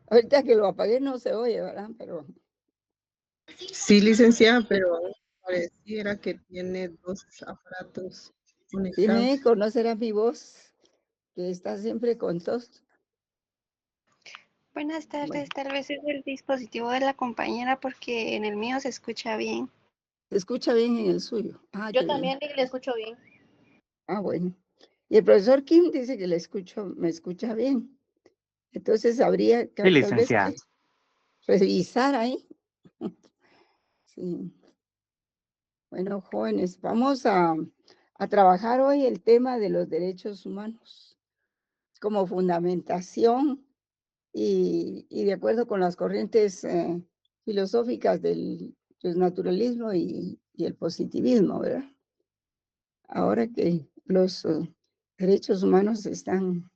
Ahorita que lo apagué no se oye, ¿verdad? Pero Sí, licenciada, pero aún pareciera que tiene dos aparatos tiene conectados. eco, ¿no será mi voz que está siempre con tos? Buenas Bueno, tardes, tal vez es el dispositivo de la compañera porque en el mío se escucha bien. se escucha bien en el suyo. Ah, Yo qué bien. también le escucho bien. Ah, bueno. Y el profesor Kim dice que me escucha bien. Entonces habría Sí, tal vez licenciada. que revisar ahí. Sí. Bueno, jóvenes, vamos a trabajar hoy el tema de los derechos humanos como fundamentación y de acuerdo con las corrientes filosóficas del naturalismo y el positivismo, ¿verdad? Ahora que los derechos humanos están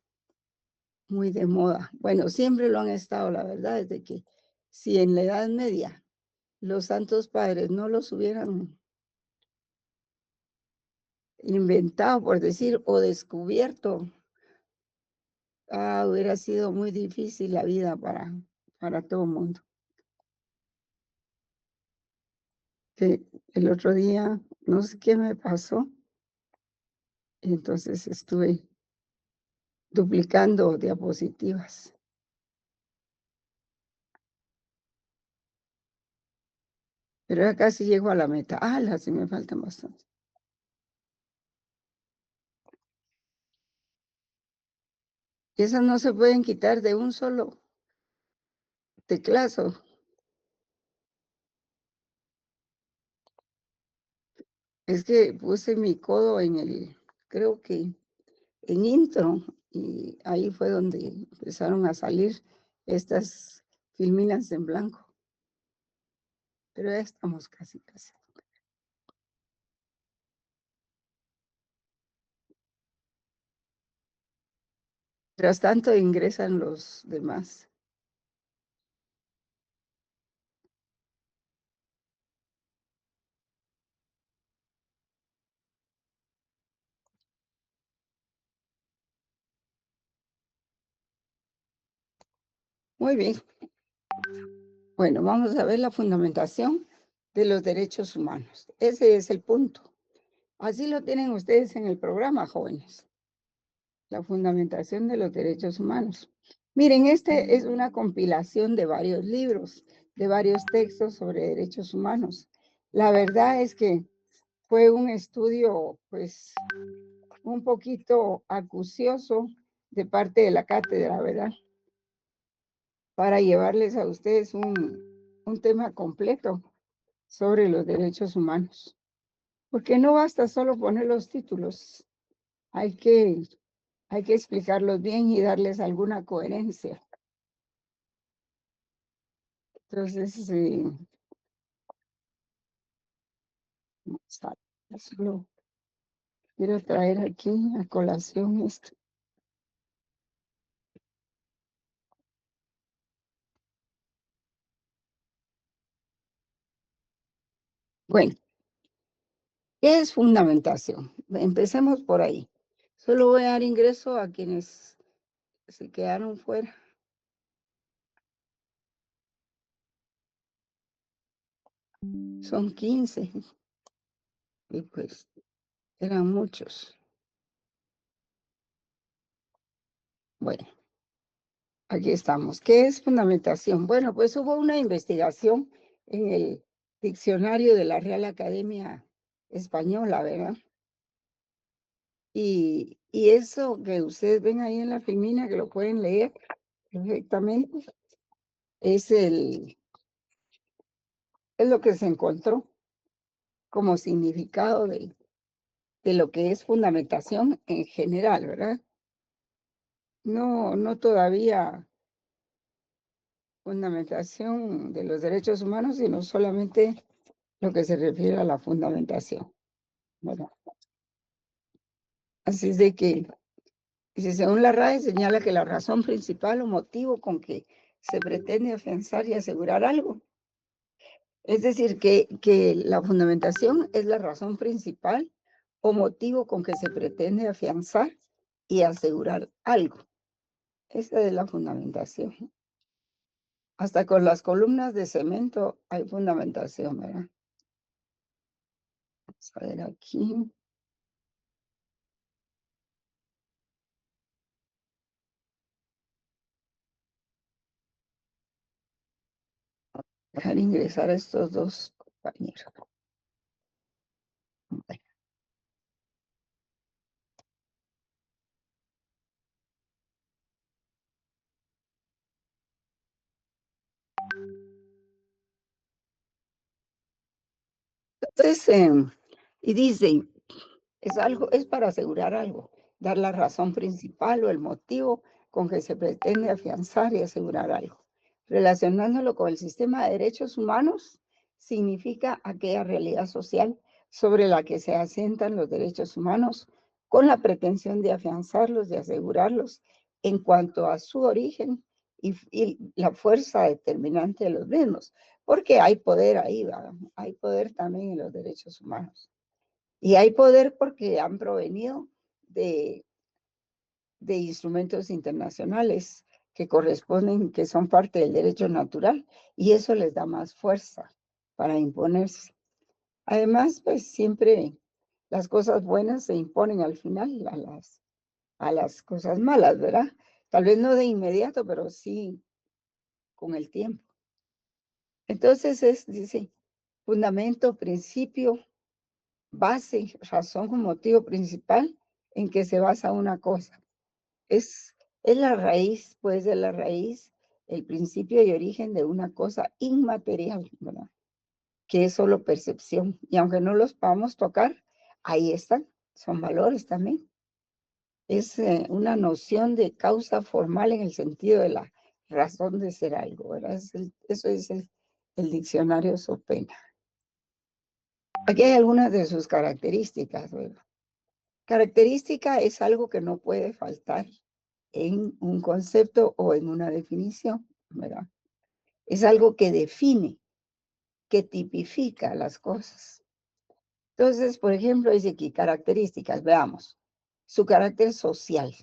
muy de moda. Bueno, siempre lo han estado, la verdad, desde que si en la Edad Media los santos padres no los hubieran inventado, por decir, o descubierto, hubiera sido muy difícil la vida para todo el mundo. Que el otro día, no sé qué me pasó, entonces estuve duplicando diapositivas. Pero ya casi llego a la meta. Las sí me faltan bastante. Y esas no se pueden quitar de un solo teclazo. Es que puse mi codo creo que en intro, y ahí fue donde empezaron a salir estas filminas en blanco. Pero ya estamos casi. Mientras tanto ingresan los demás. Muy bien. Bueno, vamos a ver la fundamentación de los derechos humanos. Ese es el punto. Así lo tienen ustedes en el programa, jóvenes. La fundamentación de los derechos humanos. Miren, este es una compilación de varios libros, de varios textos sobre derechos humanos. La verdad es que fue un estudio, pues, un poquito acucioso de parte de la cátedra, ¿verdad? Para llevarles a ustedes un tema completo sobre los derechos humanos. Porque no basta solo poner los títulos, hay que explicarlos bien y darles alguna coherencia. Entonces, solo quiero traer aquí a colación esto. Bueno, ¿qué es fundamentación? Empecemos por ahí. Solo voy a dar ingreso a quienes se quedaron fuera. Son 15 y pues eran muchos. Bueno, aquí estamos. ¿Qué es fundamentación? Bueno, pues hubo una investigación en el diccionario de la Real Academia Española, ¿verdad? Y eso que ustedes ven ahí en la filmina, que lo pueden leer perfectamente, es lo que se encontró como significado de lo que es fundamentación en general, ¿verdad? No todavía fundamentación de los derechos humanos, sino solamente lo que se refiere a la fundamentación, ¿verdad? Así es de que, dice, según la RAE, señala que la razón principal o motivo con que se pretende afianzar y asegurar algo. Es decir, que la fundamentación es la razón principal o motivo con que se pretende afianzar y asegurar algo. Esa es la fundamentación. Hasta con las columnas de cemento hay fundamentación, ¿verdad? Vamos a ver aquí. Dejar ingresar a estos dos compañeros. Bueno. Entonces, y dice, es para asegurar algo, dar la razón principal o el motivo con que se pretende afianzar y asegurar algo. Relacionándolo con el sistema de derechos humanos, significa aquella realidad social sobre la que se asientan los derechos humanos con la pretensión de afianzarlos, de asegurarlos en cuanto a su origen y la fuerza determinante de los mismos, porque hay poder ahí, ¿verdad? Hay poder también en los derechos humanos. Y hay poder porque han provenido de instrumentos internacionales que corresponden, que son parte del derecho natural, y eso les da más fuerza para imponerse. Además, pues siempre las cosas buenas se imponen al final a las cosas malas, ¿verdad? Tal vez no de inmediato, pero sí con el tiempo. Entonces dice, fundamento, principio, base, razón o motivo principal en que se basa una cosa. Es la raíz, pues de la raíz, el principio y origen de una cosa inmaterial, ¿verdad? Que es solo percepción. Y aunque no los podamos tocar, ahí están, son valores también. Es una noción de causa formal en el sentido de la razón de ser algo, ¿verdad? Eso es el diccionario Sopena. Aquí hay algunas de sus características, ¿verdad? Característica es algo que no puede faltar en un concepto o en una definición, ¿verdad? Es algo que define, que tipifica las cosas. Entonces, por ejemplo, dice aquí características, veamos. Su carácter social.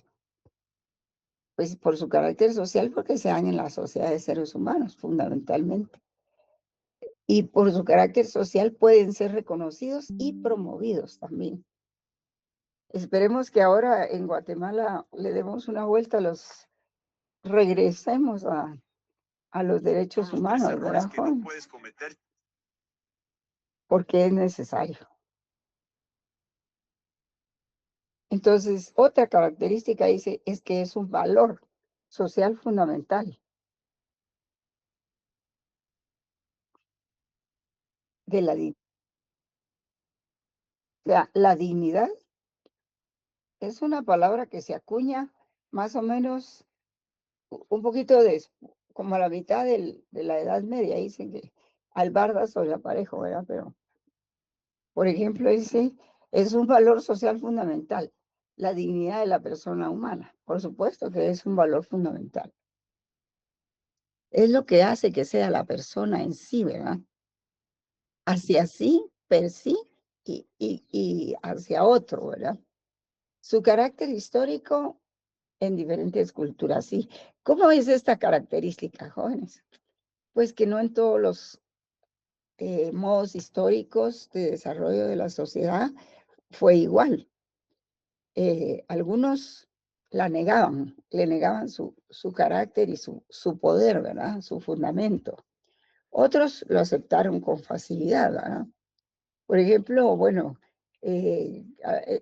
Pues por su carácter social, porque se dan en la sociedad de seres humanos, fundamentalmente. Y por su carácter social pueden ser reconocidos y promovidos también. Esperemos que ahora en Guatemala le demos una vuelta, regresemos a los derechos humanos, ¿verdad, Juan? Porque es necesario. Entonces, otra característica dice es que es un valor social fundamental de la dignidad. La dignidad es una palabra que se acuña más o menos un poquito como a la mitad de la Edad Media, dicen que albarda sobre aparejo, ¿verdad? Pero, por ejemplo, dice, es un valor social fundamental, la dignidad de la persona humana. Por supuesto que es un valor fundamental. Es lo que hace que sea la persona en sí, ¿verdad? Hacia sí, per sí y hacia otro, ¿verdad? Su carácter histórico en diferentes culturas, sí. ¿Cómo es esta característica, jóvenes? Pues que no en todos los modos históricos de desarrollo de la sociedad fue igual. Algunos la negaban, le negaban su carácter y su poder, ¿verdad? Su fundamento. Otros lo aceptaron con facilidad, ¿verdad? Por ejemplo, bueno,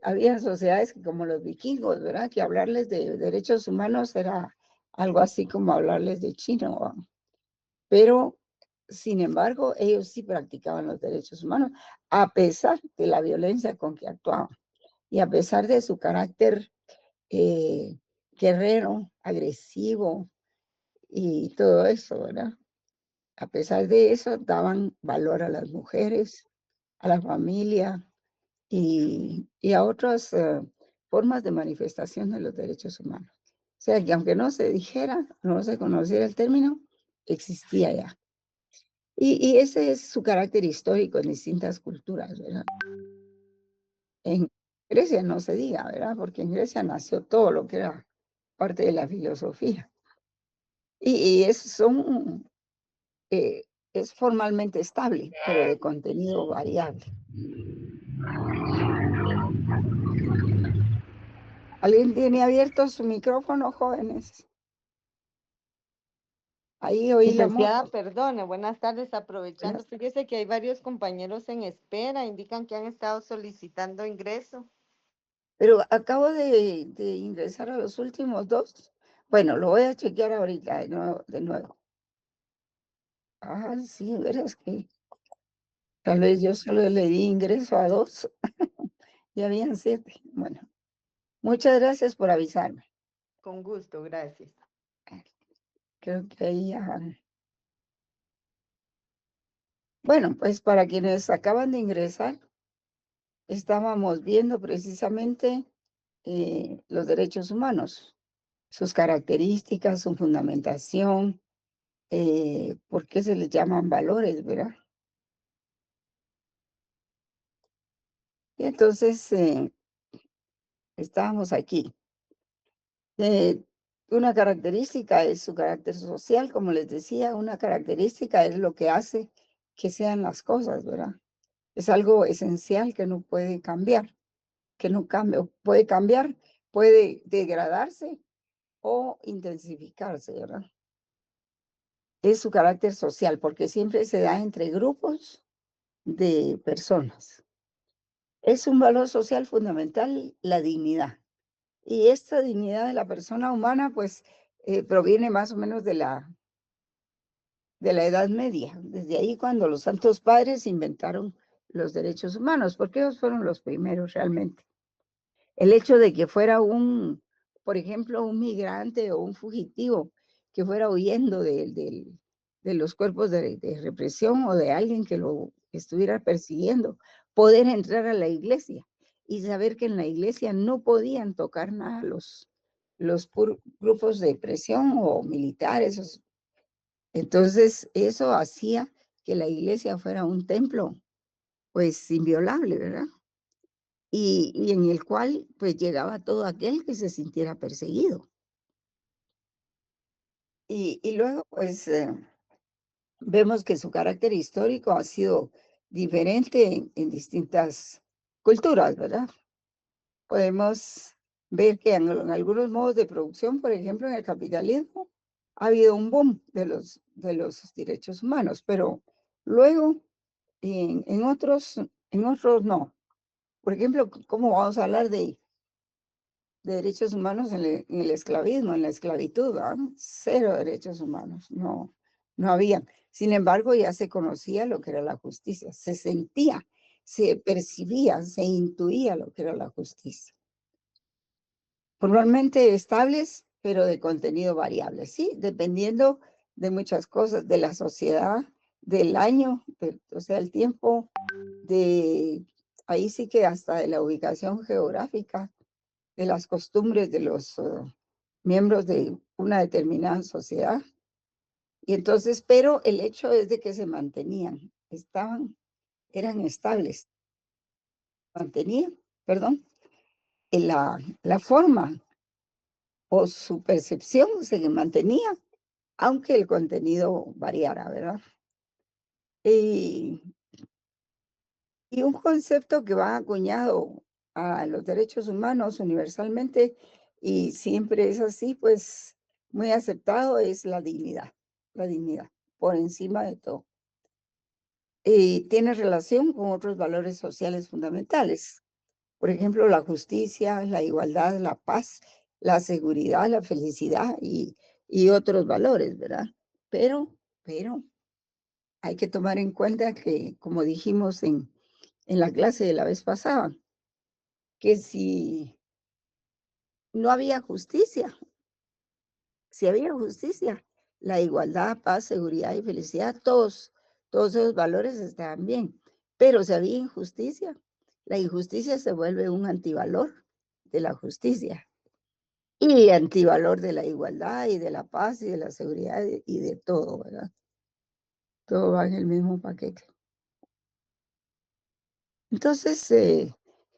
había sociedades como los vikingos, ¿verdad? Que hablarles de derechos humanos era algo así como hablarles de chino, ¿verdad? Pero, sin embargo, ellos sí practicaban los derechos humanos, a pesar de la violencia con que actuaban y a pesar de su carácter eh, guerrero, agresivo y todo eso, ¿verdad? A pesar de eso, daban valor a las mujeres, a la familia y a otras formas de manifestación de los derechos humanos. O sea, que aunque no se dijera, no se conociera el término, existía ya. Y ese es su carácter histórico en distintas culturas, ¿verdad? En Grecia no se diga, ¿verdad? Porque en Grecia nació todo lo que era parte de la filosofía. Y son es formalmente estable, pero de contenido variable. ¿Alguien tiene abierto su micrófono, jóvenes? Ahí oí la Licenciada, moto. perdone, buenas tardes. Aprovechando, fíjese que hay varios compañeros en espera, indican que han estado solicitando ingreso. Pero acabo de ingresar a los últimos dos. Bueno, lo voy a chequear ahorita de nuevo. Ah, sí, verás que tal vez yo solo le di ingreso a dos. Ya habían 7. Bueno, muchas gracias por avisarme. Con gusto, gracias. Creo que ahí ya. Bueno, pues para quienes acaban de ingresar, estábamos viendo precisamente los derechos humanos, sus características, su fundamentación, por qué se les llaman valores, ¿verdad? Y entonces estábamos aquí. Una característica es su carácter social, como les decía, una característica es lo que hace que sean las cosas, ¿verdad? Es algo esencial que no puede cambiar, que no cambia, puede cambiar, puede degradarse o intensificarse, ¿verdad? Es su carácter social, porque siempre se da entre grupos de personas. Es un valor social fundamental la dignidad. Y esta dignidad de la persona humana, pues, proviene más o menos de la Edad Media. Desde ahí cuando los santos padres inventaron los derechos humanos, porque ellos fueron los primeros realmente. El hecho de que fuera por ejemplo, un migrante o un fugitivo que fuera huyendo de los cuerpos de represión o de alguien que lo estuviera persiguiendo, poder entrar a la iglesia y saber que en la iglesia no podían tocar nada los grupos de presión o militares. Entonces, eso hacía que la iglesia fuera un templo, pues, inviolable, ¿verdad? Y en el cual pues llegaba todo aquel que se sintiera perseguido. Y luego pues vemos que su carácter histórico ha sido diferente en distintas culturas, ¿verdad? Podemos ver que en algunos modos de producción, por ejemplo, en el capitalismo, ha habido un boom de los derechos humanos, pero luego en otros no. Por ejemplo, ¿cómo vamos a hablar de derechos humanos en el esclavismo, en la esclavitud? ¿Verdad? Cero derechos humanos, no había. Sin embargo, ya se conocía lo que era la justicia, se sentía, se percibía, se intuía lo que era la justicia. Formalmente estables, pero de contenido variable, ¿sí? Dependiendo de muchas cosas, de la sociedad, del año, o sea, el tiempo, ahí sí que hasta de la ubicación geográfica, de las costumbres de los miembros de una determinada sociedad. Y entonces, pero el hecho es de que se mantenían, eran estables, perdón, en la forma o su percepción se mantenía, aunque el contenido variara, ¿verdad? Y un concepto que va acuñado a los derechos humanos universalmente y siempre es así, pues muy aceptado, es la dignidad por encima de todo. Y tiene relación con otros valores sociales fundamentales. Por ejemplo, la justicia, la igualdad, la paz, la seguridad, la felicidad y otros valores, ¿verdad? Pero hay que tomar en cuenta que, como dijimos en la clase de la vez pasada, que si no había justicia, si había justicia, la igualdad, paz, seguridad y felicidad, todos esos valores estaban bien. Pero si había injusticia, la injusticia se vuelve un antivalor de la justicia y antivalor de la igualdad y de la paz y de la seguridad y de todo, ¿verdad? Todo va en el mismo paquete. Entonces,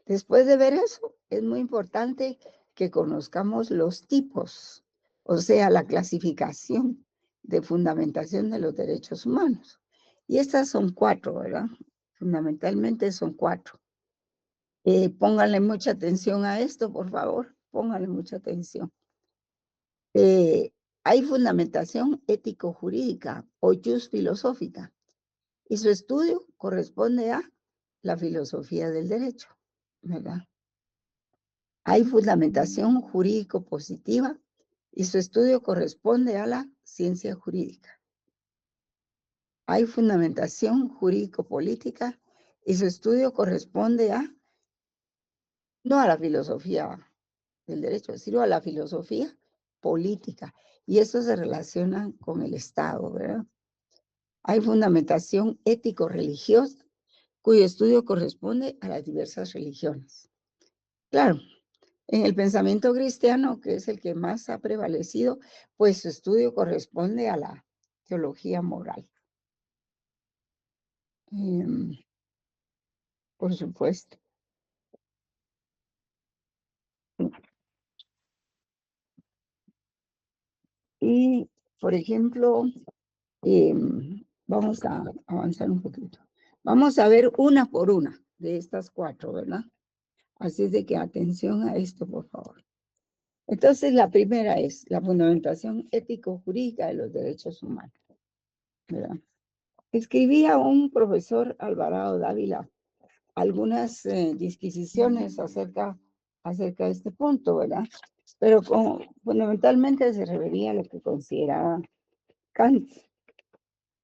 después de ver eso, es muy importante que conozcamos los tipos, o sea, la clasificación de fundamentación de los derechos humanos. Y estas son 4, ¿verdad? Fundamentalmente son 4. Pónganle mucha atención a esto, por favor. Pónganle mucha atención. Hay fundamentación ético-jurídica o jus filosófica. Y su estudio corresponde a la filosofía del derecho, ¿verdad? Hay fundamentación jurídico-positiva y su estudio corresponde a la ciencia jurídica. Hay fundamentación jurídico-política y su estudio corresponde no a la filosofía del derecho, sino a la filosofía política. Y eso se relaciona con el Estado, ¿verdad? Hay fundamentación ético-religiosa, cuyo estudio corresponde a las diversas religiones. Claro, en el pensamiento cristiano, que es el que más ha prevalecido, pues su estudio corresponde a la teología moral. Por supuesto. Y, por ejemplo, vamos a avanzar un poquito. Vamos a ver una por una de estas 4, ¿verdad? Así es de que atención a esto, por favor. Entonces, la primera es la fundamentación ético-jurídica de los derechos humanos, ¿verdad? Escribía un profesor Alvarado Dávila algunas disquisiciones acerca de este punto, ¿verdad? Pero fundamentalmente se refería a lo que consideraba Kant.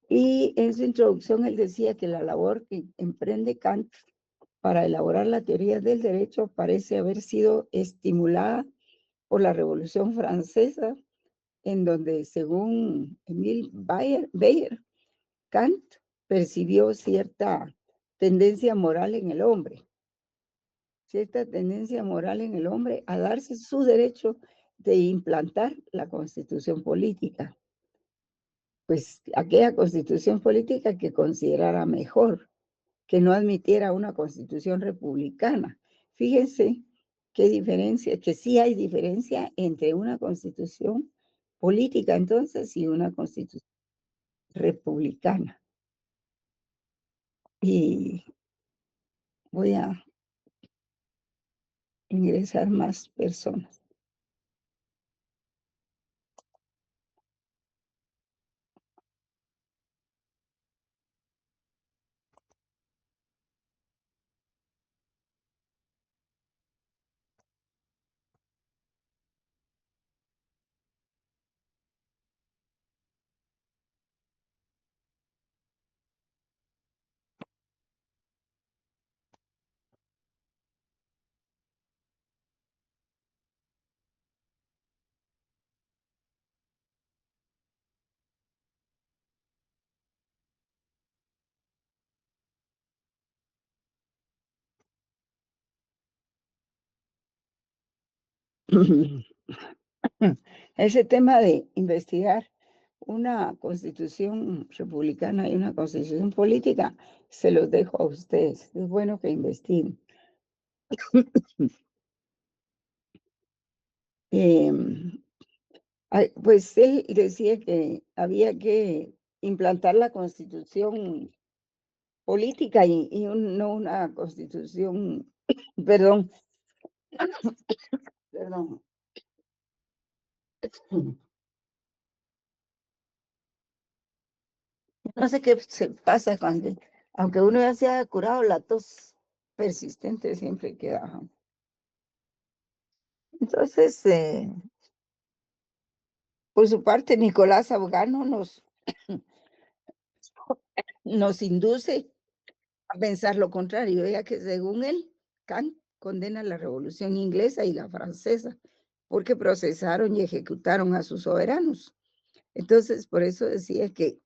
Y en su introducción él decía que la labor que emprende Kant para elaborar la teoría del derecho parece haber sido estimulada por la Revolución Francesa, en donde, según Emile Bayer, Kant percibió cierta tendencia moral en el hombre a darse su derecho de implantar la constitución política. Pues aquella constitución política que considerara mejor, que no admitiera una constitución republicana. Fíjense qué diferencia, que sí hay diferencia entre una constitución política entonces y una constitución republicana. Y voy a ingresar más personas. Ese tema de investigar una constitución republicana y una constitución política, se los dejo a ustedes. Es bueno que investiguen. Pues él decía que había que implantar la constitución política y no una constitución, perdón. No sé qué se pasa cuando, aunque uno ya se haya curado, la tos persistente siempre queda. Entonces, por su parte, Nicolás Afgano nos induce a pensar lo contrario, ya que según él, Kant condena la Revolución Inglesa y la Francesa, porque procesaron y ejecutaron a sus soberanos. Entonces, por eso decía que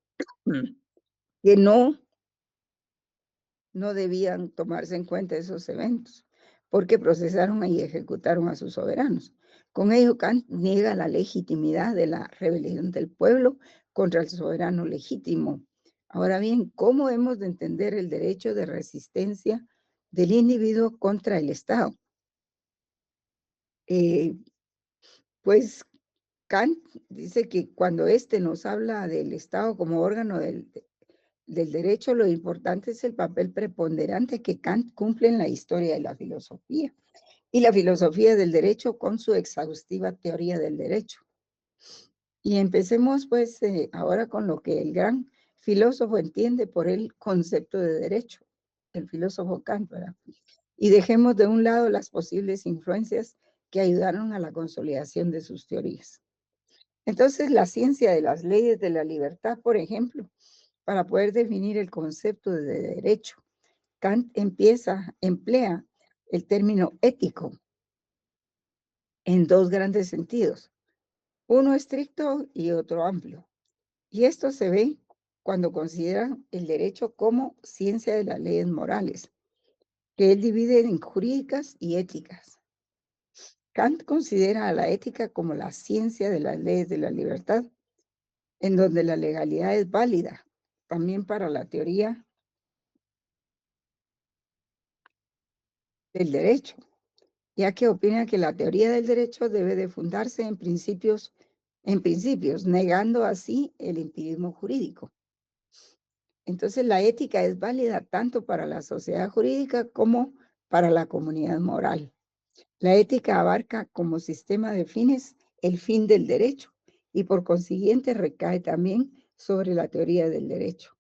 no debían tomarse en cuenta esos eventos, porque procesaron y ejecutaron a sus soberanos. Con ello, Kant niega la legitimidad de la rebelión del pueblo contra el soberano legítimo. Ahora bien, ¿cómo hemos de entender el derecho de resistencia del individuo contra el Estado? Pues Kant dice que cuando éste nos habla del Estado como órgano del derecho, lo importante es el papel preponderante que Kant cumple en la historia de la filosofía y la filosofía del derecho con su exhaustiva teoría del derecho. Y empecemos pues ahora con lo que el gran filósofo entiende por el concepto de derecho, el filósofo Kant, ¿verdad? Y dejemos de un lado las posibles influencias que ayudaron a la consolidación de sus teorías. Entonces, la ciencia de las leyes de la libertad, por ejemplo, para poder definir el concepto de derecho, Kant emplea el término ético en dos grandes sentidos, uno estricto y otro amplio. Y esto se ve cuando considera el derecho como ciencia de las leyes morales, que él divide en jurídicas y éticas. Kant considera a la ética como la ciencia de las leyes de la libertad, en donde la legalidad es válida también para la teoría del derecho, ya que opina que la teoría del derecho debe de fundarse en principios, negando así el empirismo jurídico. Entonces, la ética es válida tanto para la sociedad jurídica como para la comunidad moral. La ética abarca como sistema de fines el fin del derecho y por consiguiente recae también sobre la teoría del derecho.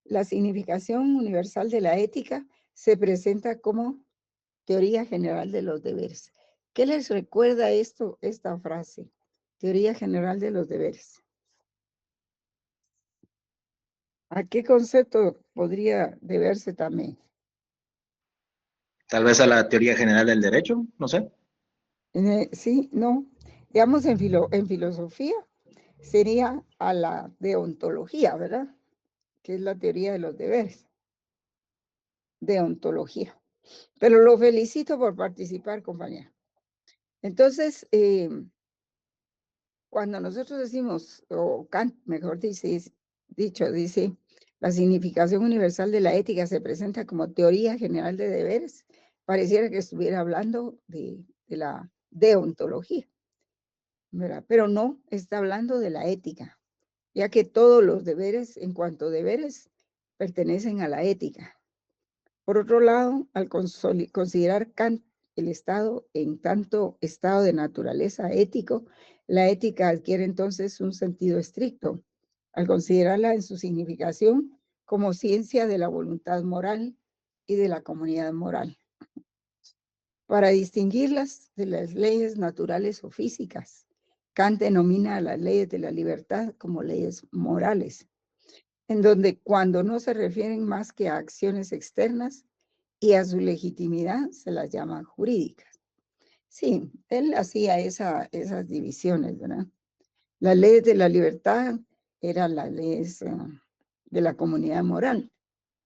La significación universal de la ética se presenta como teoría general de los deberes. ¿Qué les recuerda esta frase? Teoría general de los deberes. ¿A qué concepto podría deberse también? Tal vez a la teoría general del derecho, no sé. Sí, no. Digamos, en filosofía sería a la deontología, ¿verdad? Que es la teoría de los deberes. Deontología. Pero lo felicito por participar, compañera. Entonces, cuando nosotros decimos, o Kant, mejor dice, la significación universal de la ética se presenta como teoría general de deberes, pareciera que estuviera hablando de la deontología, ¿verdad? Pero no, está hablando de la ética, ya que todos los deberes, en cuanto a deberes, pertenecen a la ética. Por otro lado, al considerar Kant el Estado en tanto estado de naturaleza ético, la ética adquiere entonces un sentido estricto, al considerarla en su significación como ciencia de la voluntad moral y de la comunidad moral. Para distinguirlas de las leyes naturales o físicas, Kant denomina a las leyes de la libertad como leyes morales, en donde cuando no se refieren más que a acciones externas y a su legitimidad se las llama jurídicas. Sí, él hacía esas divisiones, ¿verdad? Las leyes de la libertad eran las leyes de la comunidad moral,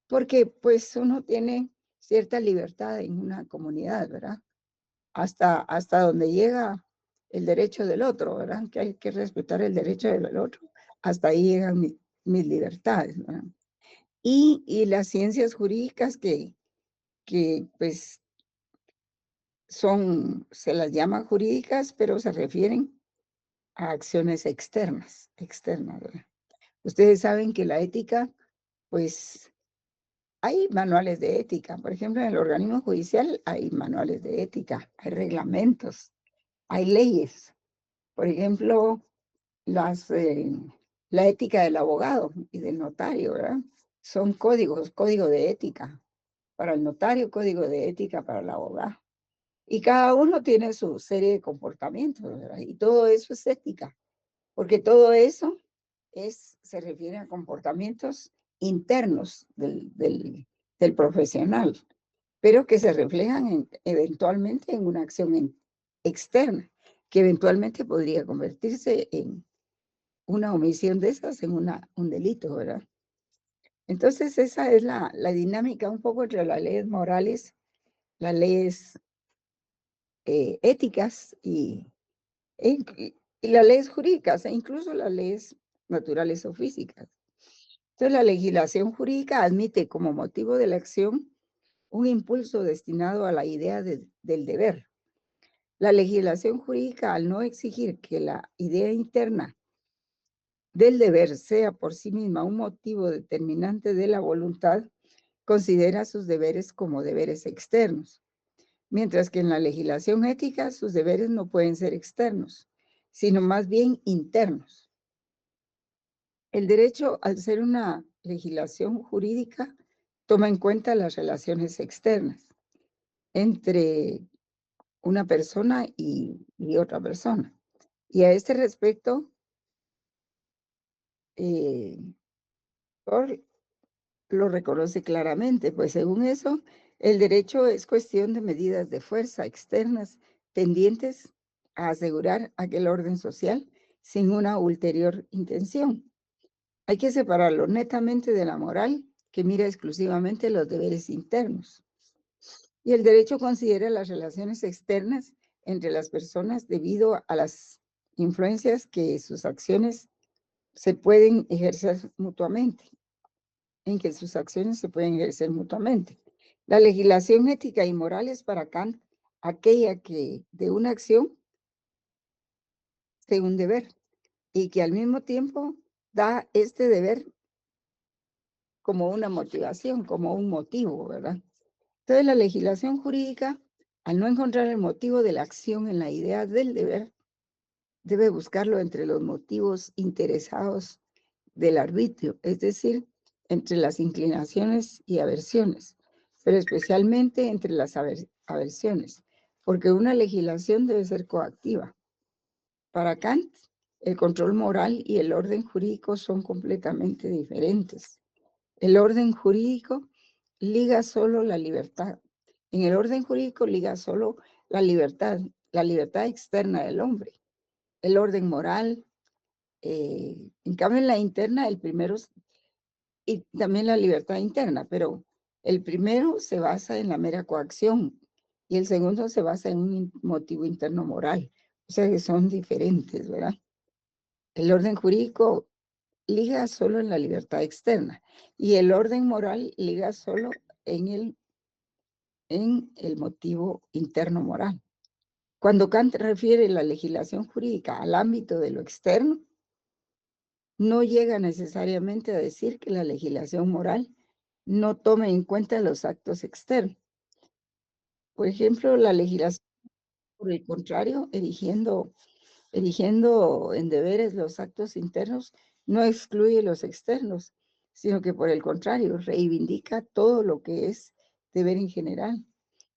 porque pues uno tiene cierta libertad en una comunidad, ¿verdad? Hasta donde llega el derecho del otro, ¿verdad? Que hay que respetar el derecho del otro. Hasta ahí llegan mis libertades, ¿verdad? Y las ciencias jurídicas que pues se las llama jurídicas, pero se refieren a acciones externas, ¿verdad? Ustedes saben que la ética, pues hay manuales de ética. Por ejemplo, en el organismo judicial hay manuales de ética, hay reglamentos, hay leyes. Por ejemplo, la ética del abogado y del notario, ¿verdad? Son código de ética para el notario, código de ética para el abogado. Y cada uno tiene su serie de comportamientos, ¿verdad? Y todo eso es ética, porque todo eso se refiere a comportamientos internos del profesional, pero que se reflejan eventualmente en una acción externa, que eventualmente podría convertirse en una omisión de esas, en un delito, ¿verdad? Entonces, esa es la dinámica un poco entre las leyes morales, las leyes éticas y las leyes jurídicas, e incluso las leyes naturales o físicas. Entonces, la legislación jurídica admite como motivo de la acción un impulso destinado a la idea del deber. La legislación jurídica, al no exigir que la idea interna del deber sea por sí misma un motivo determinante de la voluntad, considera sus deberes como deberes externos, mientras que en la legislación ética sus deberes no pueden ser externos, sino más bien internos. El derecho, al ser una legislación jurídica, toma en cuenta las relaciones externas entre una persona y otra persona. Y a este respecto, lo reconoce claramente, pues según eso, el derecho es cuestión de medidas de fuerza externas tendientes a asegurar aquel orden social sin una ulterior intención. Hay que separarlo netamente de la moral, que mira exclusivamente los deberes internos. Y el derecho considera las relaciones externas entre las personas debido a las influencias que sus acciones se pueden ejercer mutuamente, en que sus acciones se pueden ejercer mutuamente. La legislación ética y moral es para Kant aquella que de una acción sea un deber y que al mismo tiempo da este deber como una motivación, como un motivo, ¿verdad? Entonces la legislación jurídica, al no encontrar el motivo de la acción en la idea del deber, debe buscarlo entre los motivos interesados del arbitrio, es decir, entre las inclinaciones y aversiones, pero especialmente entre las aversiones, porque una legislación debe ser coactiva. Para Kant, el control moral y el orden jurídico son completamente diferentes. El orden jurídico liga solo la libertad. En el orden jurídico liga solo la libertad externa del hombre. El orden moral, en cambio en la interna, el primero, y también la libertad interna, pero el primero se basa en la mera coacción y el segundo se basa en un motivo interno moral. O sea que son diferentes, ¿verdad? El orden jurídico liga solo en la libertad externa y el orden moral liga solo en el motivo interno moral. Cuando Kant refiere la legislación jurídica al ámbito de lo externo, no llega necesariamente a decir que la legislación moral no tome en cuenta los actos externos. Por ejemplo, la legislación, por el contrario, erigiendo en deberes los actos internos, no excluye los externos, sino que por el contrario, reivindica todo lo que es deber en general.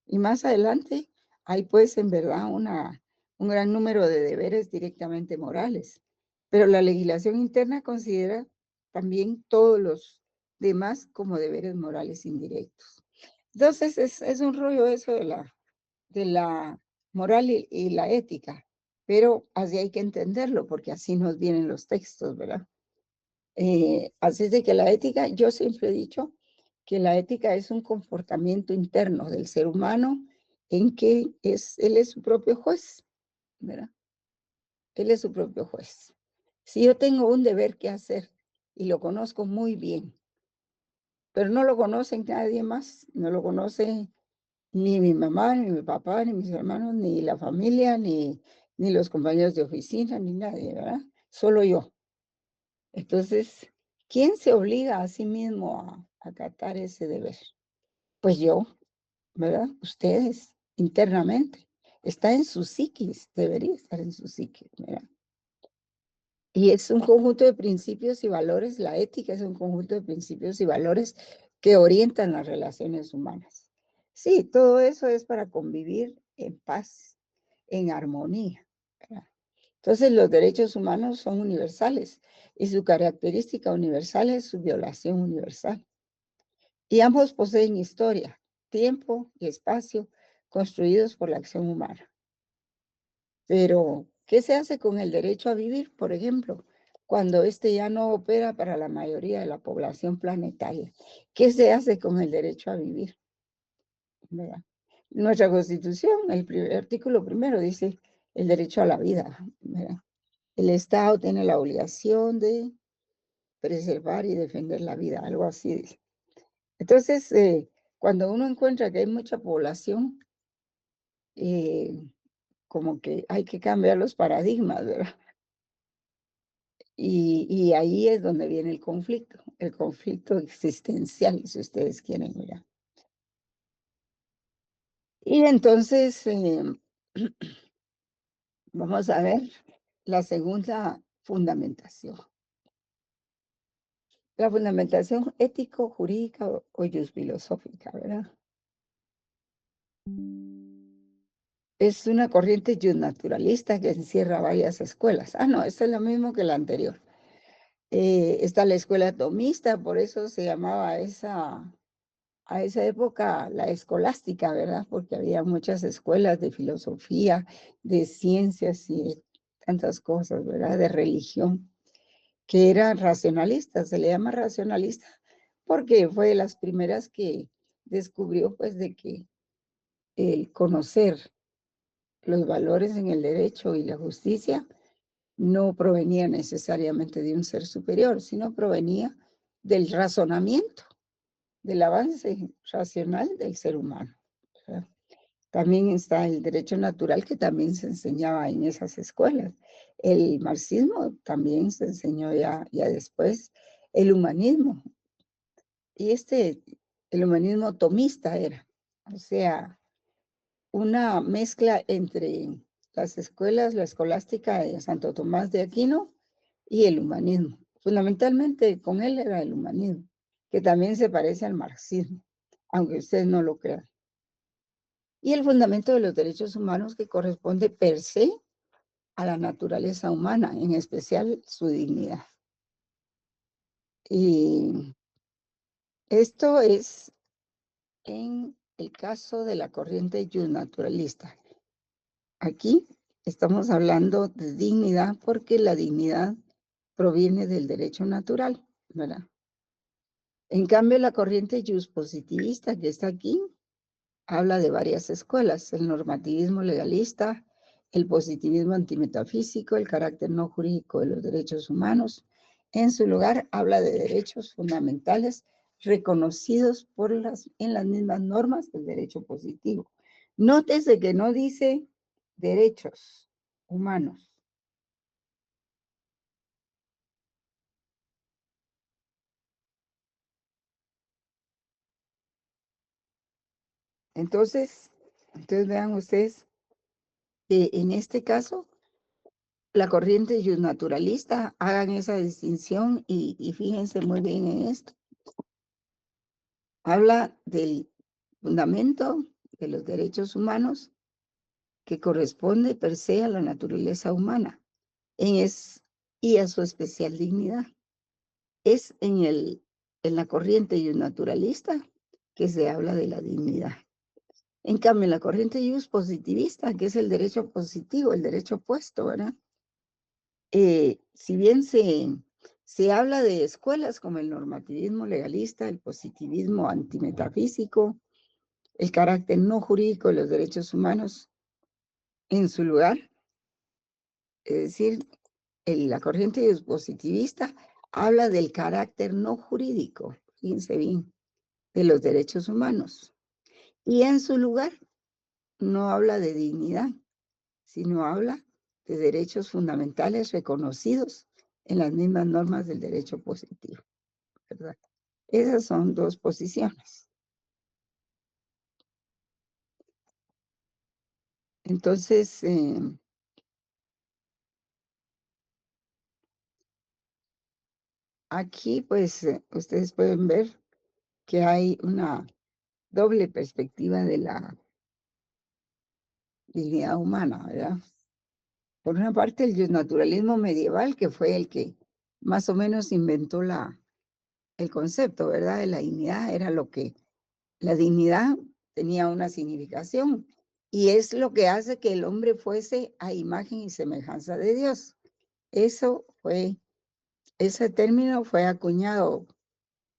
Y más adelante, hay pues en verdad un gran número de deberes directamente morales, pero la legislación interna considera también todos los demás como deberes morales indirectos. Entonces, es un rollo eso de la moral y la ética, pero así hay que entenderlo, porque así nos vienen los textos, ¿verdad? Así es de que la ética, yo siempre he dicho que la ética es un comportamiento interno del ser humano en que él es su propio juez, ¿verdad? Él es su propio juez. Si yo tengo un deber que hacer y lo conozco muy bien, pero no lo conoce nadie más, no lo conoce ni mi mamá, ni mi papá, ni mis hermanos, ni la familia, ni los compañeros de oficina, ni nadie, ¿verdad? Solo yo. Entonces, ¿quién se obliga a sí mismo a acatar ese deber? Pues yo, ¿verdad? Ustedes, internamente. Está en su psiquis, debería estar en su psiquis, ¿verdad? Y es un conjunto de principios y valores, la ética es un conjunto de principios y valores que orientan las relaciones humanas. Sí, todo eso es para convivir en paz, en armonía, ¿verdad? Entonces, los derechos humanos son universales y su característica universal es su violación universal. Y ambos poseen historia, tiempo y espacio construidos por la acción humana. Pero, ¿qué se hace con el derecho a vivir, por ejemplo, cuando este ya no opera para la mayoría de la población planetaria? ¿Qué se hace con el derecho a vivir? ¿Verdad? Nuestra Constitución, el artículo primero dice el derecho a la vida, ¿verdad? El Estado tiene la obligación de preservar y defender la vida, algo así dice. Entonces, cuando uno encuentra que hay mucha población como que hay que cambiar los paradigmas, ¿verdad? Y ahí es donde viene el conflicto existencial, si ustedes quieren, ¿verdad? Y entonces, vamos a ver la segunda fundamentación. La fundamentación ético-jurídica o filosófica, ¿verdad? Es una corriente naturalista que encierra varias escuelas. Ah, no, esta es lo mismo que la anterior. Está la escuela tomista, por eso se llamaba a esa época la escolástica, ¿verdad? Porque había muchas escuelas de filosofía, de ciencias y de tantas cosas, ¿verdad? De religión, que eran racionalistas, se le llama racionalista, porque fue de las primeras que descubrió, pues, de que el conocer los valores en el derecho y la justicia no provenía necesariamente de un ser superior, sino provenía del razonamiento, del avance racional del ser humano, ¿verdad? También está el derecho natural que también se enseñaba en esas escuelas. El marxismo también se enseñó ya después. El humanismo. Y el humanismo tomista era. O sea, una mezcla entre las escuelas, la escolástica de Santo Tomás de Aquino y el humanismo. Fundamentalmente con él era el humanismo, que también se parece al marxismo, aunque ustedes no lo crean. Y el fundamento de los derechos humanos que corresponde per se a la naturaleza humana, en especial su dignidad. Y esto es en el caso de la corriente naturalista. Aquí estamos hablando de dignidad porque la dignidad proviene del derecho natural, ¿verdad? En cambio, la corriente positivista que está aquí habla de varias escuelas: el normativismo legalista, el positivismo antimetafísico, el carácter no jurídico de los derechos humanos. En su lugar, habla de derechos fundamentales reconocidos en las mismas normas del derecho positivo. Nótese que no dice derechos humanos. Entonces vean ustedes que en este caso, la corriente naturalista, hagan esa distinción y fíjense muy bien en esto. Habla del fundamento de los derechos humanos que corresponde per se a la naturaleza humana y a su especial dignidad. Es en la corriente naturalista que se habla de la dignidad. En cambio, en la corriente positivista, que es el derecho positivo, el derecho opuesto, ¿verdad? Si bien se habla de escuelas como el normativismo legalista, el positivismo antimetafísico, el carácter no jurídico de los derechos humanos, en su lugar, es decir, la corriente positivista habla del carácter no jurídico, fíjense bien, de los derechos humanos. Y en su lugar no habla de dignidad, sino habla de derechos fundamentales reconocidos en las mismas normas del derecho positivo, ¿verdad? Esas son dos posiciones. Entonces, aquí pues ustedes pueden ver que hay una doble perspectiva de la dignidad humana, ¿verdad? Por una parte, el naturalismo medieval, que fue el que más o menos inventó el concepto, ¿verdad? De la dignidad, era lo que la dignidad tenía una significación y es lo que hace que el hombre fuese a imagen y semejanza de Dios. Ese término fue acuñado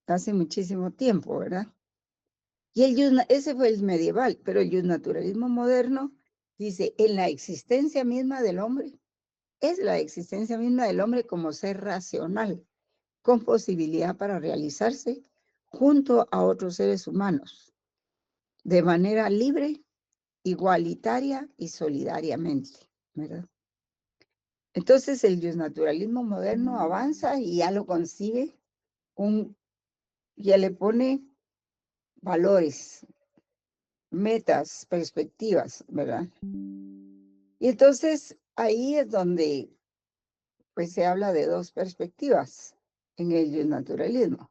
hace muchísimo tiempo, ¿verdad? Y ese fue el medieval, pero el naturalismo moderno dice, en la existencia misma del hombre, es la existencia misma del hombre como ser racional, con posibilidad para realizarse junto a otros seres humanos, de manera libre igualitaria y solidariamente, ¿verdad? Entonces el justnaturalismo moderno avanza y ya lo concibe, ya le pone valores, metas, perspectivas, ¿verdad? Y entonces ahí es donde pues se habla de dos perspectivas en el justnaturalismo.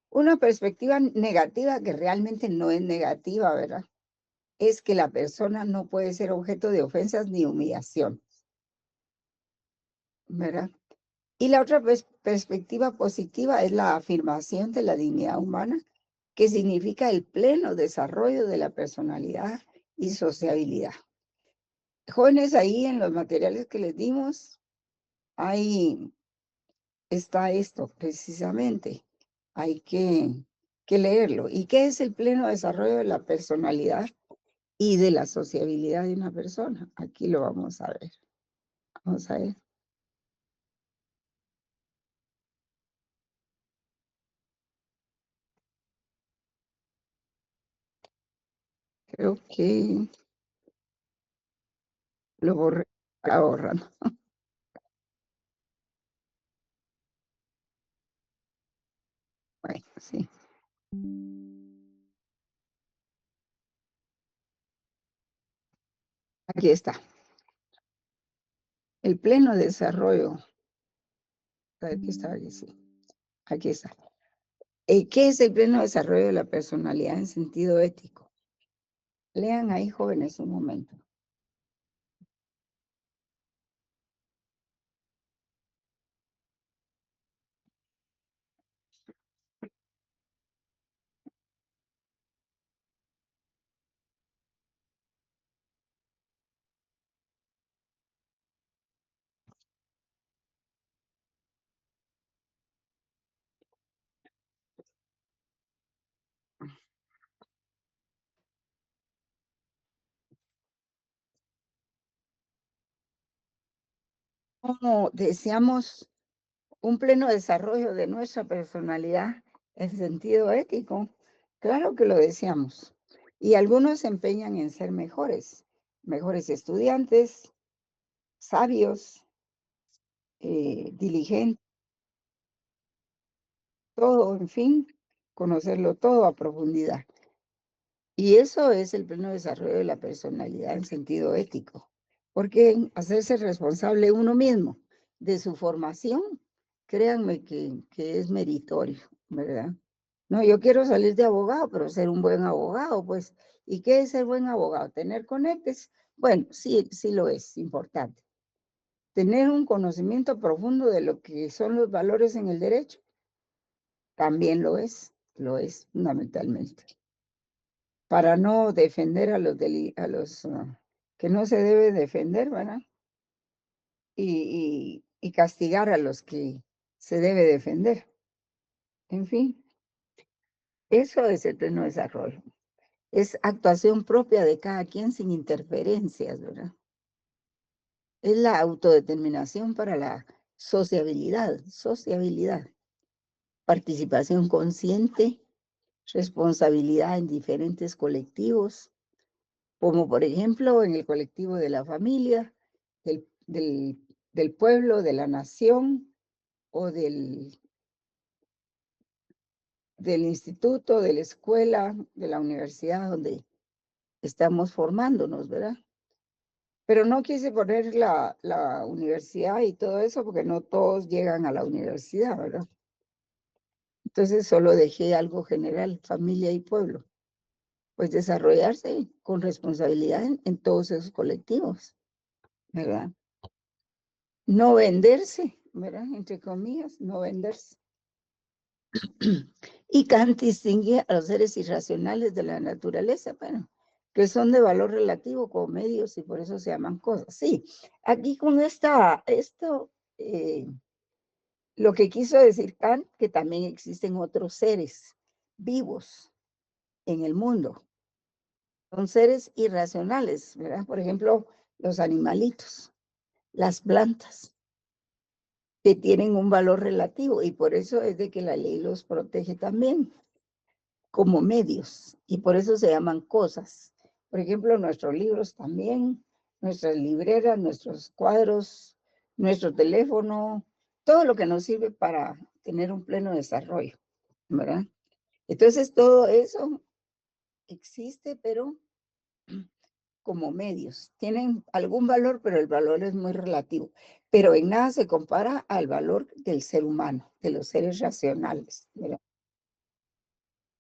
Una perspectiva negativa que realmente no es negativa, ¿verdad? Es que la persona no puede ser objeto de ofensas ni humillación, ¿verdad? Y la otra perspectiva positiva es la afirmación de la dignidad humana, que significa el pleno desarrollo de la personalidad y sociabilidad. Jóvenes, ahí en los materiales que les dimos, ahí está esto precisamente. Hay que leerlo. ¿Y qué es el pleno desarrollo de la personalidad y de la sociabilidad de una persona? Aquí lo vamos a ver. Vamos a ver. Creo que lo borré. Está borrando. Bueno, sí. Aquí está. El pleno desarrollo. Aquí está, aquí sí. Aquí está. ¿Qué es el pleno desarrollo de la personalidad en sentido ético? Lean ahí, jóvenes, un momento. Como deseamos un pleno desarrollo de nuestra personalidad en sentido ético, claro que lo deseamos. Y algunos se empeñan en ser mejores estudiantes, sabios, diligentes, todo, en fin, conocerlo todo a profundidad. Y eso es el pleno desarrollo de la personalidad en sentido ético, porque hacerse responsable uno mismo de su formación, créanme que es meritorio, ¿verdad? No, yo quiero salir de abogado, pero ser un buen abogado, pues, ¿y qué es ser buen abogado? ¿Tener conectes? Bueno, sí, sí lo es, importante. Tener un conocimiento profundo de lo que son los valores en el derecho, también lo es fundamentalmente. Para no defender a los que no se debe defender, ¿verdad? Y castigar a los que se debe defender. En fin, eso es el pleno desarrollo. Es actuación propia de cada quien sin interferencias, ¿verdad? Es la autodeterminación para la sociabilidad, participación consciente, responsabilidad en diferentes colectivos, como por ejemplo en el colectivo de la familia, del pueblo, de la nación o del instituto, de la escuela, de la universidad donde estamos formándonos, ¿verdad? Pero no quise poner la universidad y todo eso porque no todos llegan a la universidad, ¿verdad? Entonces solo dejé algo general, familia y pueblo. Pues desarrollarse con responsabilidad en todos esos colectivos, ¿verdad? No venderse, ¿verdad? Entre comillas, no venderse. Y Kant distingue a los seres irracionales de la naturaleza, bueno, que son de valor relativo como medios y por eso se llaman cosas. Sí, aquí con esto, lo que quiso decir Kant, que también existen otros seres vivos en el mundo. Son seres irracionales, ¿verdad? Por ejemplo, los animalitos, las plantas, que tienen un valor relativo y por eso es de que la ley los protege también como medios y por eso se llaman cosas. Por ejemplo, nuestros libros también, nuestras libreras, nuestros cuadros, nuestro teléfono, todo lo que nos sirve para tener un pleno desarrollo, ¿verdad? Entonces, todo eso existe, pero como medios. Tienen algún valor, pero el valor es muy relativo. Pero en nada se compara al valor del ser humano, de los seres racionales, ¿verdad?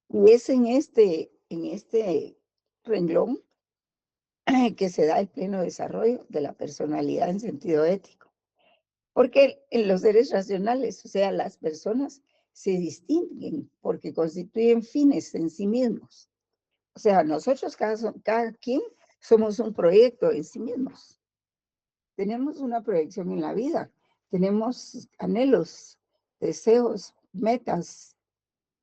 Y es en este renglón que se da el pleno desarrollo de la personalidad en sentido ético. Porque en los seres racionales, o sea, las personas se distinguen porque constituyen fines en sí mismos. O sea, nosotros cada quien somos un proyecto en sí mismos. Tenemos una proyección en la vida, tenemos anhelos, deseos, metas,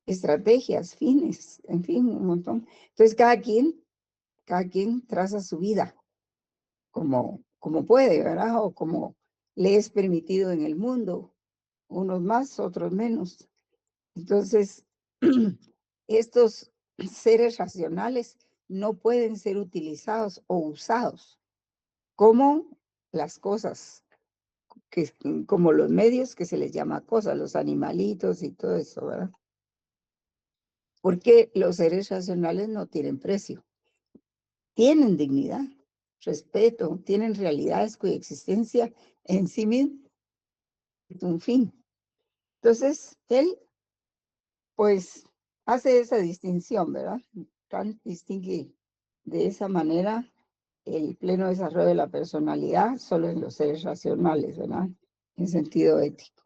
estrategias, fines, en fin, un montón. Entonces, cada quien traza su vida como puede, ¿verdad? O como le es permitido en el mundo, unos más, otros menos. Entonces, estos seres racionales no pueden ser utilizados o usados como las cosas, como los medios que se les llama cosas, los animalitos y todo eso, ¿verdad? Porque los seres racionales no tienen precio, tienen dignidad, respeto, tienen realidades cuya existencia en sí misma es un fin. Entonces, él, pues, hace esa distinción, ¿verdad? Kant distingue de esa manera el pleno desarrollo de la personalidad solo en los seres racionales, ¿verdad? En sentido ético.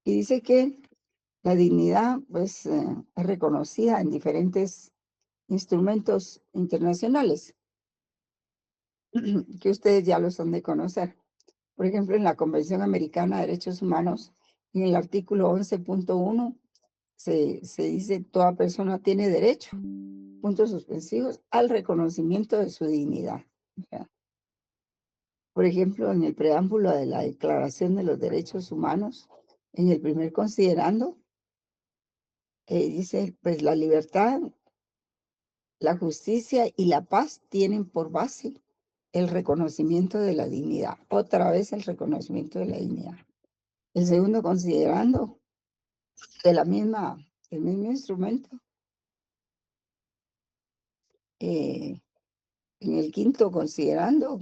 Y dice que la dignidad, pues, es reconocida en diferentes instrumentos internacionales, que ustedes ya los han de conocer. Por ejemplo, en la Convención Americana de Derechos Humanos, en el artículo 11.1, se dice: toda persona tiene derecho, puntos suspensivos, al reconocimiento de su dignidad. ¿Ya? Por ejemplo, en el preámbulo de la Declaración de los Derechos Humanos, en el primer considerando, dice, pues la libertad, la justicia y la paz tienen por base el reconocimiento de la dignidad. Otra vez el reconocimiento de la dignidad. El segundo considerando del mismo instrumento, en el quinto considerando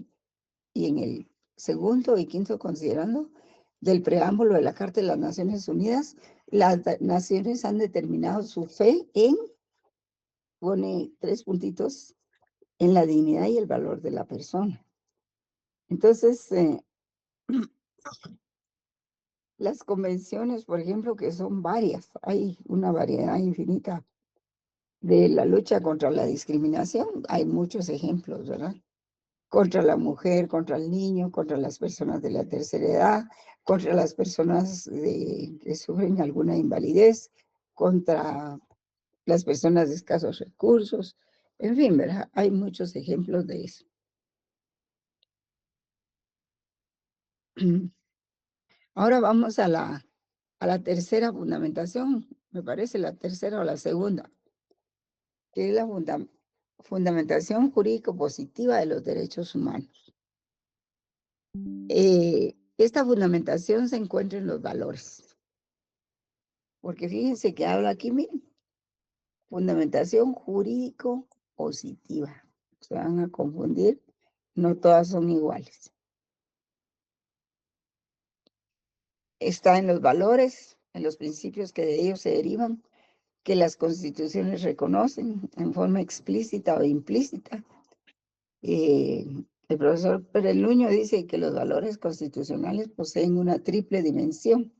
y en el segundo y quinto considerando del preámbulo de la Carta de las Naciones Unidas, las naciones han determinado su fe en, pone 3 puntitos, en la dignidad y el valor de la persona. Entonces, las convenciones, por ejemplo, que son varias, hay una variedad infinita de la lucha contra la discriminación, hay muchos ejemplos, ¿verdad? Contra la mujer, contra el niño, contra las personas de la tercera edad, contra las personas que sufren alguna invalidez, contra las personas de escasos recursos, en fin, ¿verdad? Hay muchos ejemplos de eso. Ahora vamos a la tercera fundamentación, me parece la tercera o la segunda, que es la fundamentación jurídico-positiva de los derechos humanos. Esta fundamentación se encuentra en los valores, porque fíjense que habla aquí, miren, fundamentación jurídico-positiva. Se van a confundir, no todas son iguales. Está en los valores, en los principios que de ellos se derivan, que las constituciones reconocen en forma explícita o implícita. El profesor Pérez Nuño dice que los valores constitucionales poseen una triple dimensión.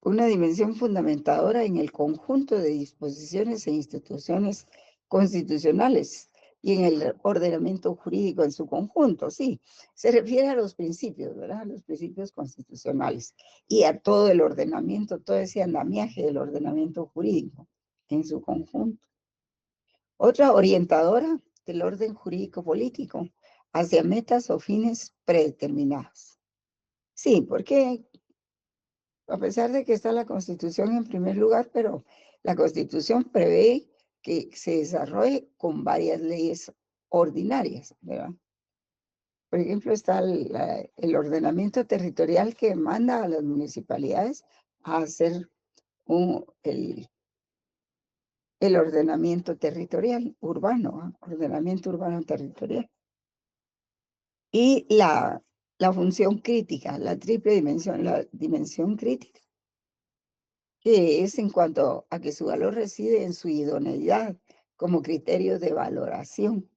Una dimensión fundamentadora en el conjunto de disposiciones e instituciones constitucionales y en el ordenamiento jurídico en su conjunto, sí. Se refiere a los principios, ¿verdad? A los principios constitucionales y a todo el ordenamiento, todo ese andamiaje del ordenamiento jurídico en su conjunto. Otra orientadora del orden jurídico político hacia metas o fines predeterminados. Sí, porque a pesar de que está la Constitución en primer lugar, pero la Constitución prevé que se desarrolle con varias leyes ordinarias, ¿verdad? Por ejemplo, está el ordenamiento territorial que manda a las municipalidades a hacer el ordenamiento territorial urbano, ¿ah? Ordenamiento urbano territorial. Y la función crítica, la triple dimensión, la dimensión crítica, que es en cuanto a que su valor reside en su idoneidad como criterio de valoración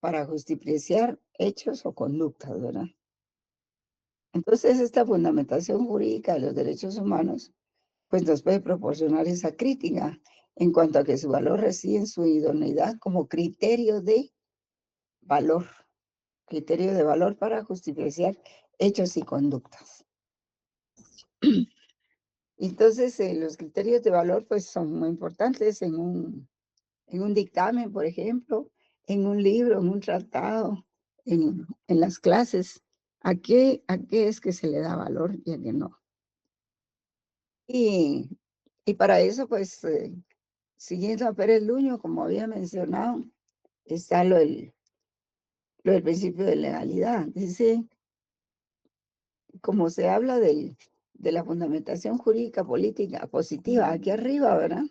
para justificar hechos o conductas, ¿verdad? Entonces, esta fundamentación jurídica de los derechos humanos, pues nos puede proporcionar esa crítica en cuanto a que su valor reside en su idoneidad como criterio de valor para justificar hechos y conductas. Entonces, los criterios de valor, pues, son muy importantes en un dictamen, por ejemplo, en un libro, en un tratado, en las clases. ¿A qué es que se le da valor y a qué no? Y para eso, pues, siguiendo a Pérez Luño, como había mencionado, está lo del principio de legalidad. Dice, como se habla de la fundamentación jurídica política positiva, aquí arriba, ¿verdad?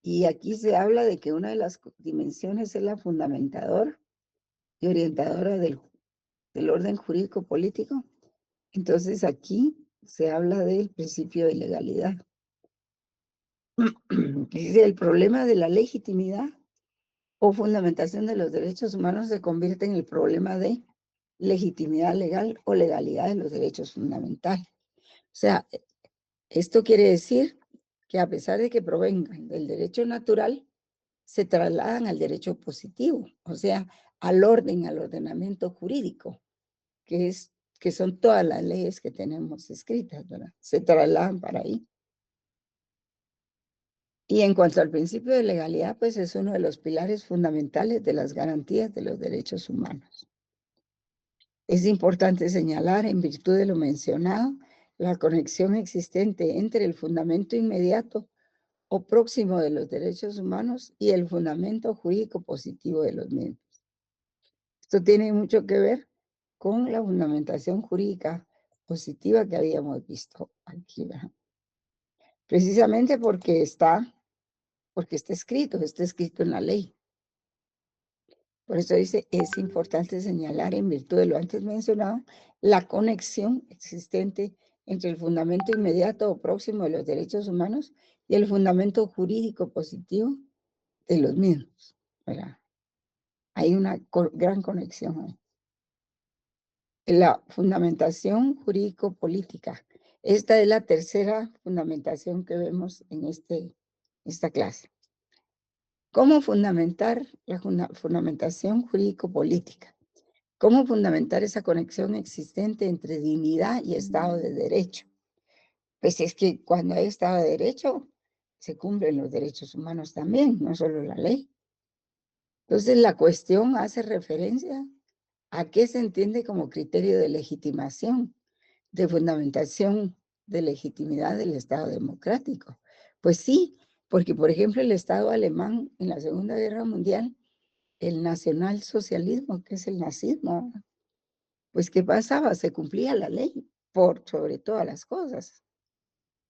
Y aquí se habla de que una de las dimensiones es la fundamentadora y orientadora del orden jurídico político. Entonces aquí se habla del principio de legalidad. Dice, el problema de la legitimidad o fundamentación de los derechos humanos se convierte en el problema de legitimidad legal o legalidad de los derechos fundamentales. O sea, esto quiere decir que a pesar de que provengan del derecho natural, se trasladan al derecho positivo, o sea, al ordenamiento jurídico, que son todas las leyes que tenemos escritas, ¿verdad? Se trasladan para ahí. Y en cuanto al principio de legalidad, pues es uno de los pilares fundamentales de las garantías de los derechos humanos. Es importante señalar, en virtud de lo mencionado, la conexión existente entre el fundamento inmediato o próximo de los derechos humanos y el fundamento jurídico positivo de los mismos. Esto tiene mucho que ver con la fundamentación jurídica positiva que habíamos visto aquí, ¿verdad? Precisamente porque está escrito en la ley. Por eso dice, es importante señalar, en virtud de lo antes mencionado, la conexión existente entre el fundamento inmediato o próximo de los derechos humanos y el fundamento jurídico positivo de los mismos, ¿verdad? Hay una gran conexión ahí. La fundamentación jurídico-política. Esta es la tercera fundamentación que vemos en esta clase. ¿Cómo fundamentar la fundamentación jurídico-política? ¿Cómo fundamentar esa conexión existente entre dignidad y Estado de Derecho? Pues es que cuando hay Estado de Derecho, se cumplen los derechos humanos también, no solo la ley. Entonces, la cuestión hace referencia a qué se entiende como criterio de legitimación, de fundamentación de legitimidad del Estado democrático. Pues sí, porque, por ejemplo, el Estado alemán en la Segunda Guerra Mundial, el nacionalsocialismo, que es el nazismo, pues ¿qué pasaba? Se cumplía la ley por sobre todas las cosas,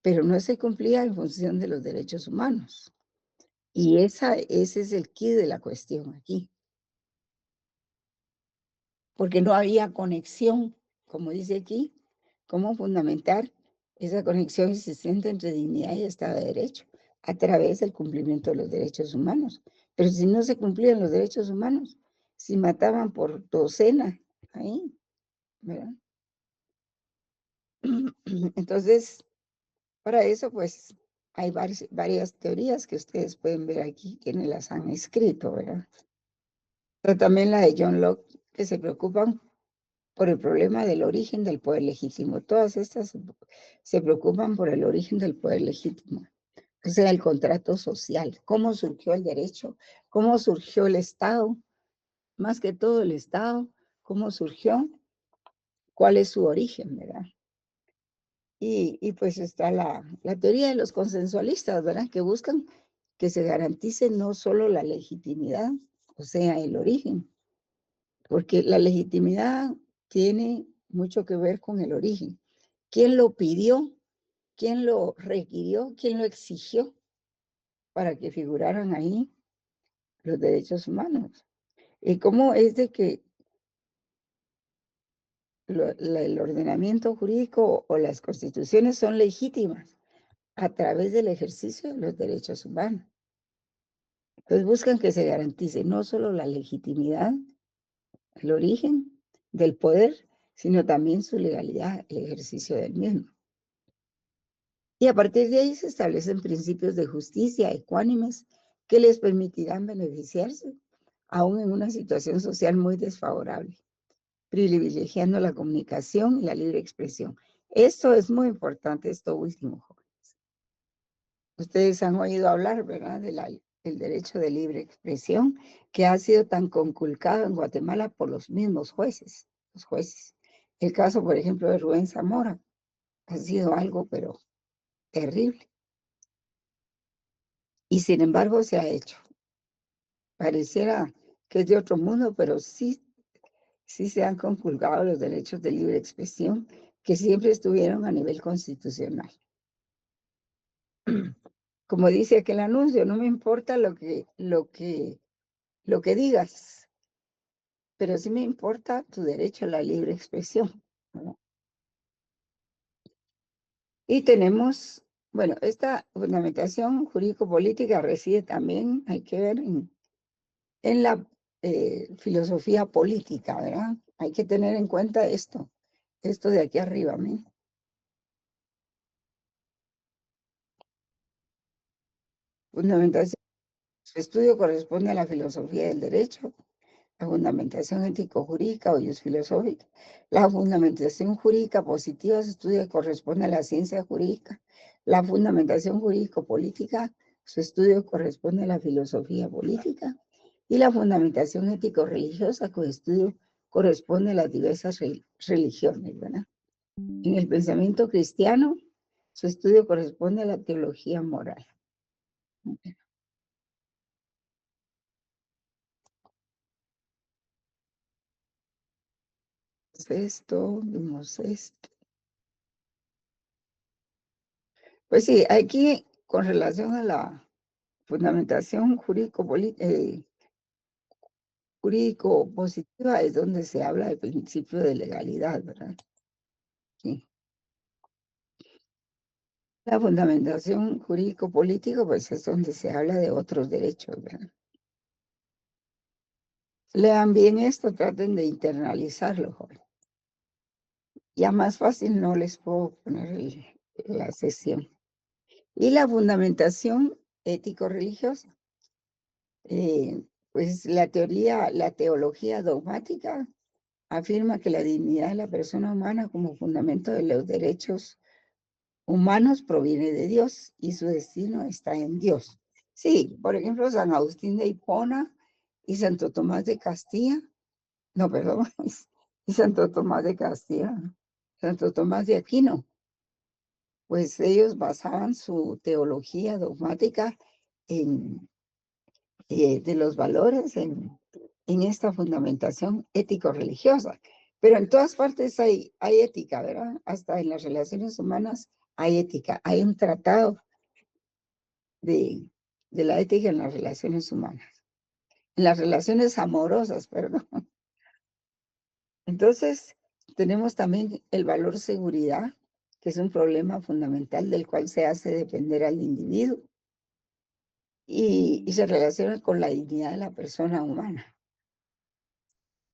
pero no se cumplía en función de los derechos humanos. Y ese es el quid de la cuestión aquí. Porque no había conexión, como dice aquí, cómo fundamentar esa conexión existente entre dignidad y Estado de Derecho a través del cumplimiento de los derechos humanos. Pero si no se cumplían los derechos humanos, si mataban por docena ahí, ¿verdad? Entonces, para eso, pues, hay varias teorías que ustedes pueden ver aquí, quienes las han escrito, ¿verdad? Pero también la de John Locke, que se preocupan por el problema del origen del poder legítimo. Todas estas se preocupan por el origen del poder legítimo, o sea, el contrato social, cómo surgió el derecho, cómo surgió el Estado, más que todo el Estado, cómo surgió, cuál es su origen, ¿verdad? Y pues está la teoría de los consensualistas, ¿verdad? Que buscan que se garantice no solo la legitimidad, o sea, el origen, porque la legitimidad tiene mucho que ver con el origen. ¿Quién lo pidió? ¿Quién lo requirió? ¿Quién lo exigió para que figuraran ahí los derechos humanos? ¿Y cómo es de que el ordenamiento jurídico o las constituciones son legítimas a través del ejercicio de los derechos humanos? Entonces buscan que se garantice no solo la legitimidad, el origen del poder, sino también su legalidad, el ejercicio del mismo. Y a partir de ahí se establecen principios de justicia ecuánimes que les permitirán beneficiarse, aún en una situación social muy desfavorable, privilegiando la comunicación y la libre expresión. Esto es muy importante, esto último, jóvenes. Ustedes han oído hablar, ¿verdad?, del derecho de libre expresión, que ha sido tan conculcado en Guatemala por los mismos jueces, los jueces. El caso, por ejemplo, de Rubén Zamora ha sido algo, pero terrible. Y sin embargo se ha hecho. Pareciera que es de otro mundo, pero sí se han conculcado los derechos de libre expresión que siempre estuvieron a nivel constitucional. Como dice aquel anuncio, no me importa lo que digas, pero sí me importa tu derecho a la libre expresión, ¿no? Y tenemos, bueno, esta fundamentación jurídico-política reside también, hay que ver, en la filosofía política, ¿verdad? Hay que tener en cuenta esto de aquí arriba, ¿me? Fundamentación. Su estudio corresponde a la filosofía del derecho, la fundamentación ético-jurídica o filosófica. La fundamentación jurídica positiva, su estudio corresponde a la ciencia jurídica. La fundamentación jurídico-política, su estudio corresponde a la filosofía política. Y la fundamentación ético-religiosa, cuyo estudio corresponde a las diversas religiones, ¿verdad? En el pensamiento cristiano, su estudio corresponde a la teología moral. Vimos esto. Pues sí, aquí con relación a la fundamentación jurídico-positiva es donde se habla del principio de legalidad, ¿verdad? Sí. La fundamentación jurídico-política, pues es donde se habla de otros derechos, ¿verdad? Lean bien esto, traten de internalizarlo, joven. Ya más fácil no les puedo poner la sesión. Y la fundamentación ético-religiosa. Pues la teología dogmática afirma que la dignidad de la persona humana como fundamento de los derechos humanos proviene de Dios y su destino está en Dios. Sí, por ejemplo, San Agustín de Hipona y Santo Tomás de Castilla, no, perdón, y Santo Tomás de Castilla, Santo Tomás de Aquino, pues ellos basaban su teología dogmática de los valores en esta fundamentación ético-religiosa. Pero en todas partes hay ética, ¿verdad? Hasta en las relaciones humanas hay ética. Hay un tratado de la ética en las relaciones humanas. En las relaciones amorosas, perdón. Entonces, tenemos también el valor seguridad, que es un problema fundamental del cual se hace depender al individuo y se relaciona con la dignidad de la persona humana,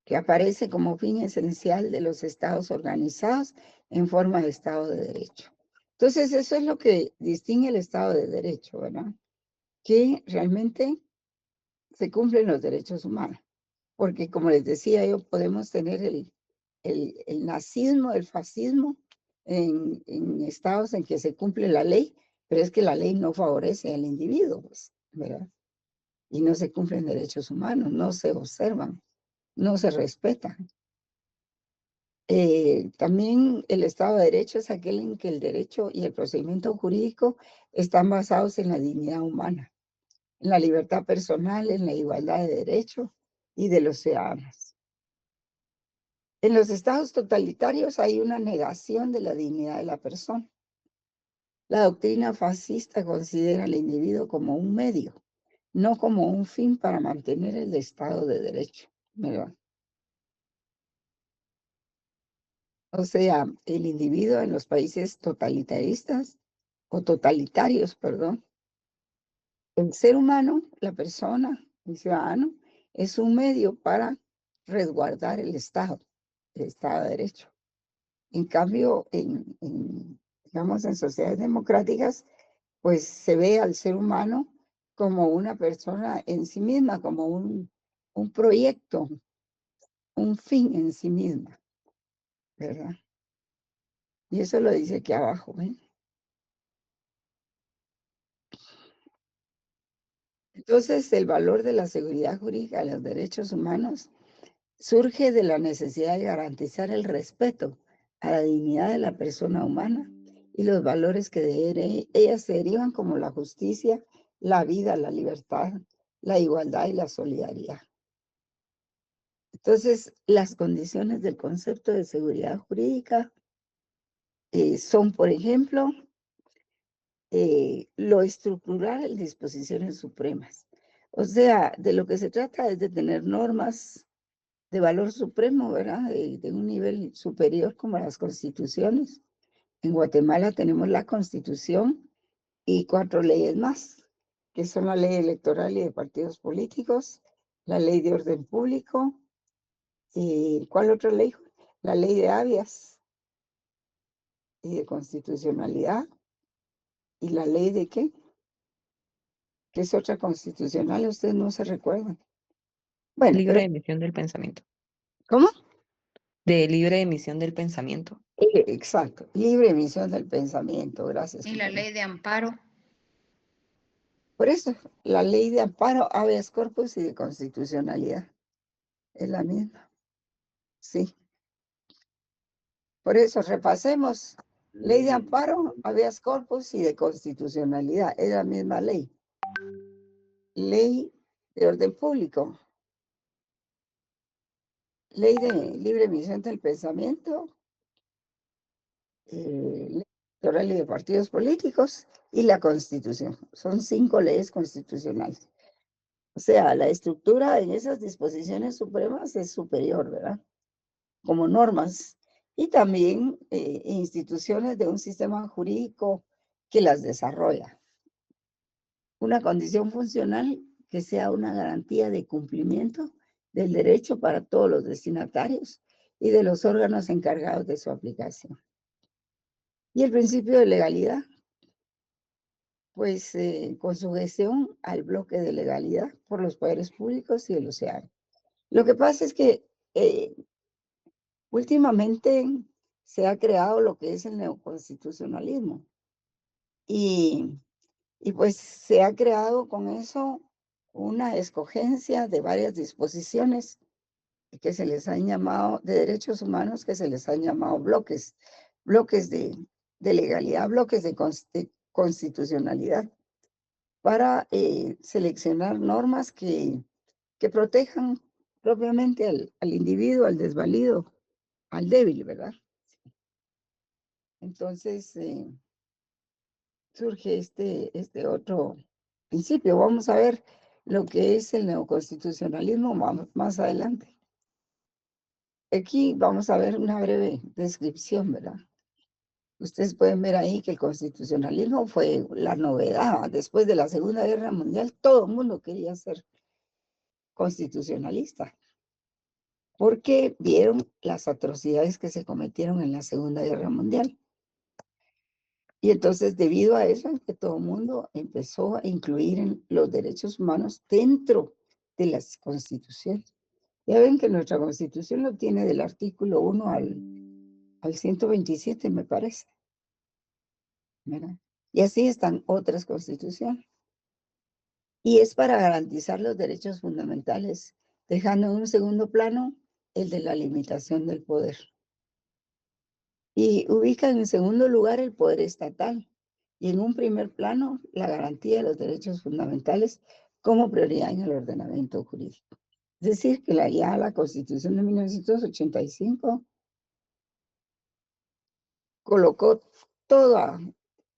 que aparece como fin esencial de los estados organizados en forma de Estado de Derecho. Entonces, eso es lo que distingue el Estado de Derecho, ¿verdad? Que realmente se cumplen los derechos humanos. Porque, como les decía yo, podemos tener el nazismo, el fascismo en estados en que se cumple la ley, pero es que la ley no favorece al individuo, pues, ¿verdad? Y no se cumplen derechos humanos, no se observan, no se respetan. También el Estado de Derecho es aquel en que el derecho y el procedimiento jurídico están basados en la dignidad humana. en la libertad personal, en la igualdad de derechos y de los ciudadanos. En los estados totalitarios hay una negación de la dignidad de la persona. La doctrina fascista considera al individuo como un medio, no como un fin para mantener el Estado de Derecho, ¿verdad? O sea, el individuo en los países totalitaristas o totalitarios, perdón, el ser humano, la persona, el ciudadano, es un medio para resguardar el Estado de Derecho. En cambio, digamos, en sociedades democráticas, pues se ve al ser humano como una persona en sí misma, como un proyecto, un fin en sí misma, ¿verdad? Y eso lo dice aquí abajo, ¿ven? Entonces, el valor de la seguridad jurídica de los derechos humanos surge de la necesidad de garantizar el respeto a la dignidad de la persona humana y los valores que de ellas se derivan como la justicia, la vida, la libertad, la igualdad y la solidaridad. Entonces, las condiciones del concepto de seguridad jurídica son, por ejemplo, lo estructural en disposiciones supremas. O sea, de lo que se trata es de tener normas de valor supremo, ¿verdad? De un nivel superior como las constituciones. En Guatemala tenemos la Constitución y 4 leyes más, que son la ley electoral y de partidos políticos, la ley de orden público, y ¿cuál otra ley? La ley de habeas y de constitucionalidad, y la ley de ¿qué? Que es otra constitucional, ustedes no se recuerdan. Bueno, Libre emisión del pensamiento. ¿cómo? De libre emisión del pensamiento. Exacto, libre emisión del pensamiento, gracias. Y la compañera. ley de amparo. Por eso, la ley de amparo, habeas corpus y de constitucionalidad es la misma. Sí. Por eso, repasemos. Ley de amparo, habeas corpus y de constitucionalidad. Es la misma ley. Ley de orden público. Ley de libre emisión del pensamiento. Ley electoral y de partidos políticos. Y la Constitución. Son 5 leyes constitucionales. O sea, la estructura en esas disposiciones supremas es superior, ¿verdad? Como normas. Y también instituciones de un sistema jurídico que las desarrolla. Una condición funcional que sea una garantía de cumplimiento del derecho para todos los destinatarios y de los órganos encargados de su aplicación. Y el principio de legalidad, pues con sujeción al bloque de legalidad por los poderes públicos y de los ciudadanos. Lo que pasa es que últimamente se ha creado lo que es el neoconstitucionalismo y pues se ha creado con eso una escogencia de varias disposiciones que se les han llamado, de derechos humanos, que se les han llamado bloques de legalidad, bloques de constitucionalidad, para seleccionar normas que protejan propiamente al individuo, al desvalido, al débil, ¿verdad? Entonces surge este otro principio. Vamos a ver lo que es el neoconstitucionalismo más adelante. Aquí vamos a ver una breve descripción, ¿verdad? Ustedes pueden ver ahí que el constitucionalismo fue la novedad. Después de la Segunda Guerra Mundial, todo el mundo quería ser constitucionalista, porque vieron las atrocidades que se cometieron en la Segunda Guerra Mundial. Y entonces, debido a eso, es que todo el mundo empezó a incluir en los derechos humanos dentro de las constituciones. Ya ven que nuestra constitución lo tiene del artículo 1 al 127, me parece. ¿Verdad? Y así están otras constituciones. Y es para garantizar los derechos fundamentales, dejando en un segundo plano el de la limitación del poder. Y ubica en segundo lugar el poder estatal y en un primer plano la garantía de los derechos fundamentales como prioridad en el ordenamiento jurídico. Es decir, que la Constitución de 1985 colocó toda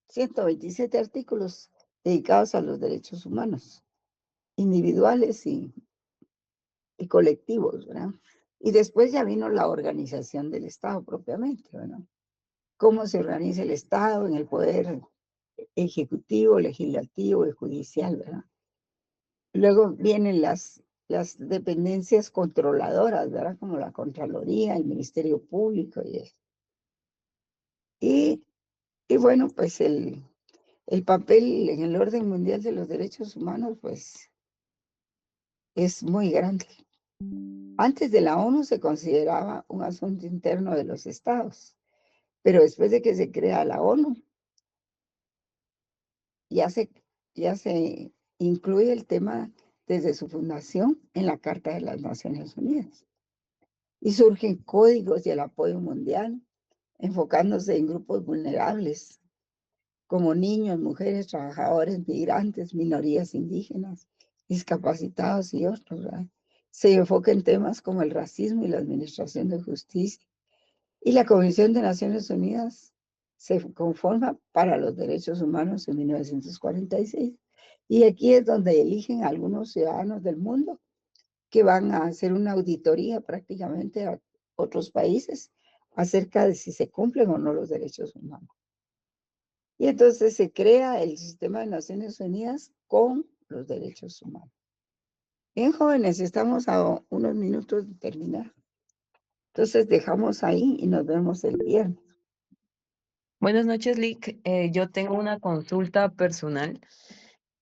127 artículos dedicados a los derechos humanos, individuales y colectivos, ¿verdad? Y después ya vino la organización del Estado propiamente, ¿verdad? Cómo se organiza el Estado en el poder ejecutivo, legislativo y judicial, ¿verdad? Luego vienen las dependencias controladoras, ¿verdad? Como la Contraloría, el Ministerio Público y eso. Y bueno, pues el papel en el orden mundial de los derechos humanos, pues, es muy grande. Antes de la ONU se consideraba un asunto interno de los estados, pero después de que se crea la ONU, ya se incluye el tema desde su fundación en la Carta de las Naciones Unidas. Y surgen códigos y el apoyo mundial, enfocándose en grupos vulnerables, como niños, mujeres, trabajadores, migrantes, minorías indígenas, discapacitados y otros, ¿verdad? Se enfoca en temas como el racismo y la administración de justicia. Y la Comisión de Naciones Unidas se conforma para los derechos humanos en 1946. Y aquí es donde eligen a algunos ciudadanos del mundo que van a hacer una auditoría prácticamente a otros países acerca de si se cumplen o no los derechos humanos. Y entonces se crea el sistema de Naciones Unidas con los derechos humanos. Bien, jóvenes, estamos a unos minutos de terminar. Entonces dejamos ahí y nos vemos el viernes. Buenas noches, Lick. Yo tengo una consulta personal.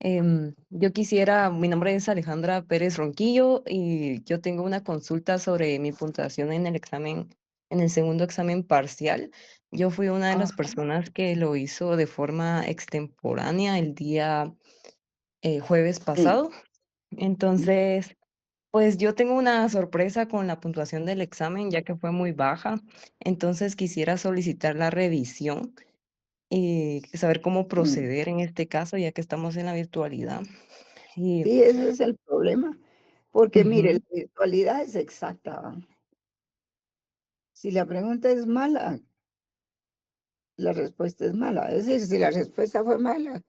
Mi nombre es Alejandra Pérez Ronquillo y yo tengo una consulta sobre mi puntuación en el examen, en el segundo examen parcial. Yo fui una de las Ajá. personas que lo hizo de forma extemporánea el día jueves pasado. Entonces, pues yo tengo una sorpresa con la puntuación del examen, ya que fue muy baja. Entonces quisiera solicitar la revisión y saber cómo proceder en este caso, ya que estamos en la virtualidad. Y, Sí, ese es el problema, porque mire, la ujú, virtualidad es exacta, ¿va? Si la pregunta es mala, la respuesta es mala. Es decir, si la respuesta fue mala,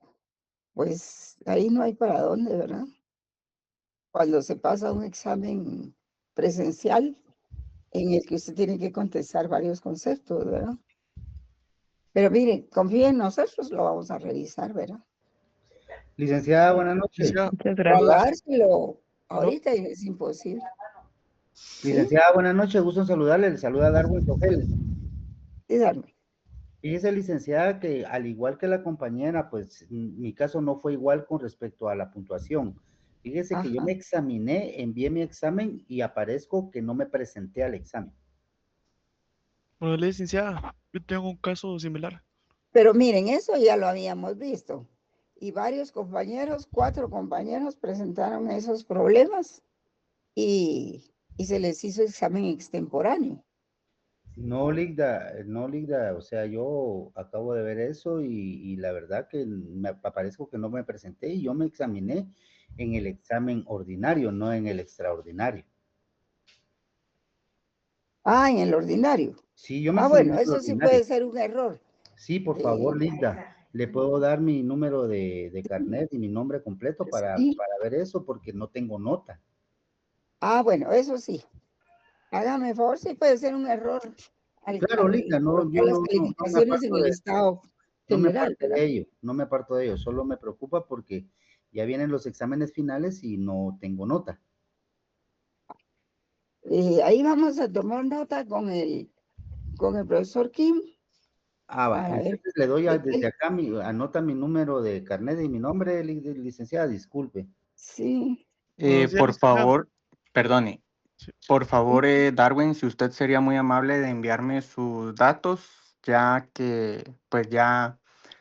pues ahí no hay para dónde, ¿verdad? Cuando se pasa un examen presencial en el que usted tiene que contestar varios conceptos, ¿verdad? Pero mire, confíe en nosotros, lo vamos a revisar, ¿verdad? Licenciada, buenas noches. muchas Para gracias. dárselo ahorita es imposible. ¿Sí? Licenciada, buenas noches. Gusto en saludarle. Le saluda Darwin Togel. Sí, Darme. Fíjese, licenciada, que al igual que la compañera, pues mi caso no fue igual con respecto a la puntuación. Fíjese que yo Ajá. me examiné, envié mi examen y aparezco que no me presenté al examen. Bueno, licenciada, yo tengo un caso similar. Pero miren, eso ya lo habíamos visto. Y varios compañeros, 4 compañeros presentaron esos problemas y se les hizo examen extemporáneo. No, Ligda, o sea, yo acabo de ver eso y la verdad que me aparezco que no me presenté y yo me examiné en el examen ordinario, no en el extraordinario. Ah, en el ordinario. Sí, yo me Ah, examiné bueno, en el eso sí ordinario. puede ser un error. Sí, por favor, Linda, le puedo dar mi número de carnet y mi nombre completo para Sí. ver eso porque no tengo nota. Ah, bueno, eso sí. Hágame favor, sí puede ser un error Claro, Linda, no, a yo las no me calificaciones en aparto el estado no me general, aparto ¿verdad? de ello, no me aparto de ello, solo me preocupa porque ya vienen los exámenes finales y no tengo nota. Ahí vamos a tomar nota con el profesor Kim Va, para ver entonces le doy de desde qué. acá, anota mi número de carnet y mi nombre, licenciada, disculpe. Sí, Buenos días, Por licenciada. favor, perdone, Sí. por favor, Darwin, si usted sería muy amable de enviarme sus datos, ya que pues ya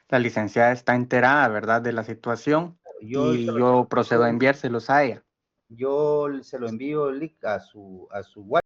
la licenciada está enterada, ¿verdad?, de la situación Yo, y yo procedo a enviárselos a ella. yo se lo envío a su WhatsApp.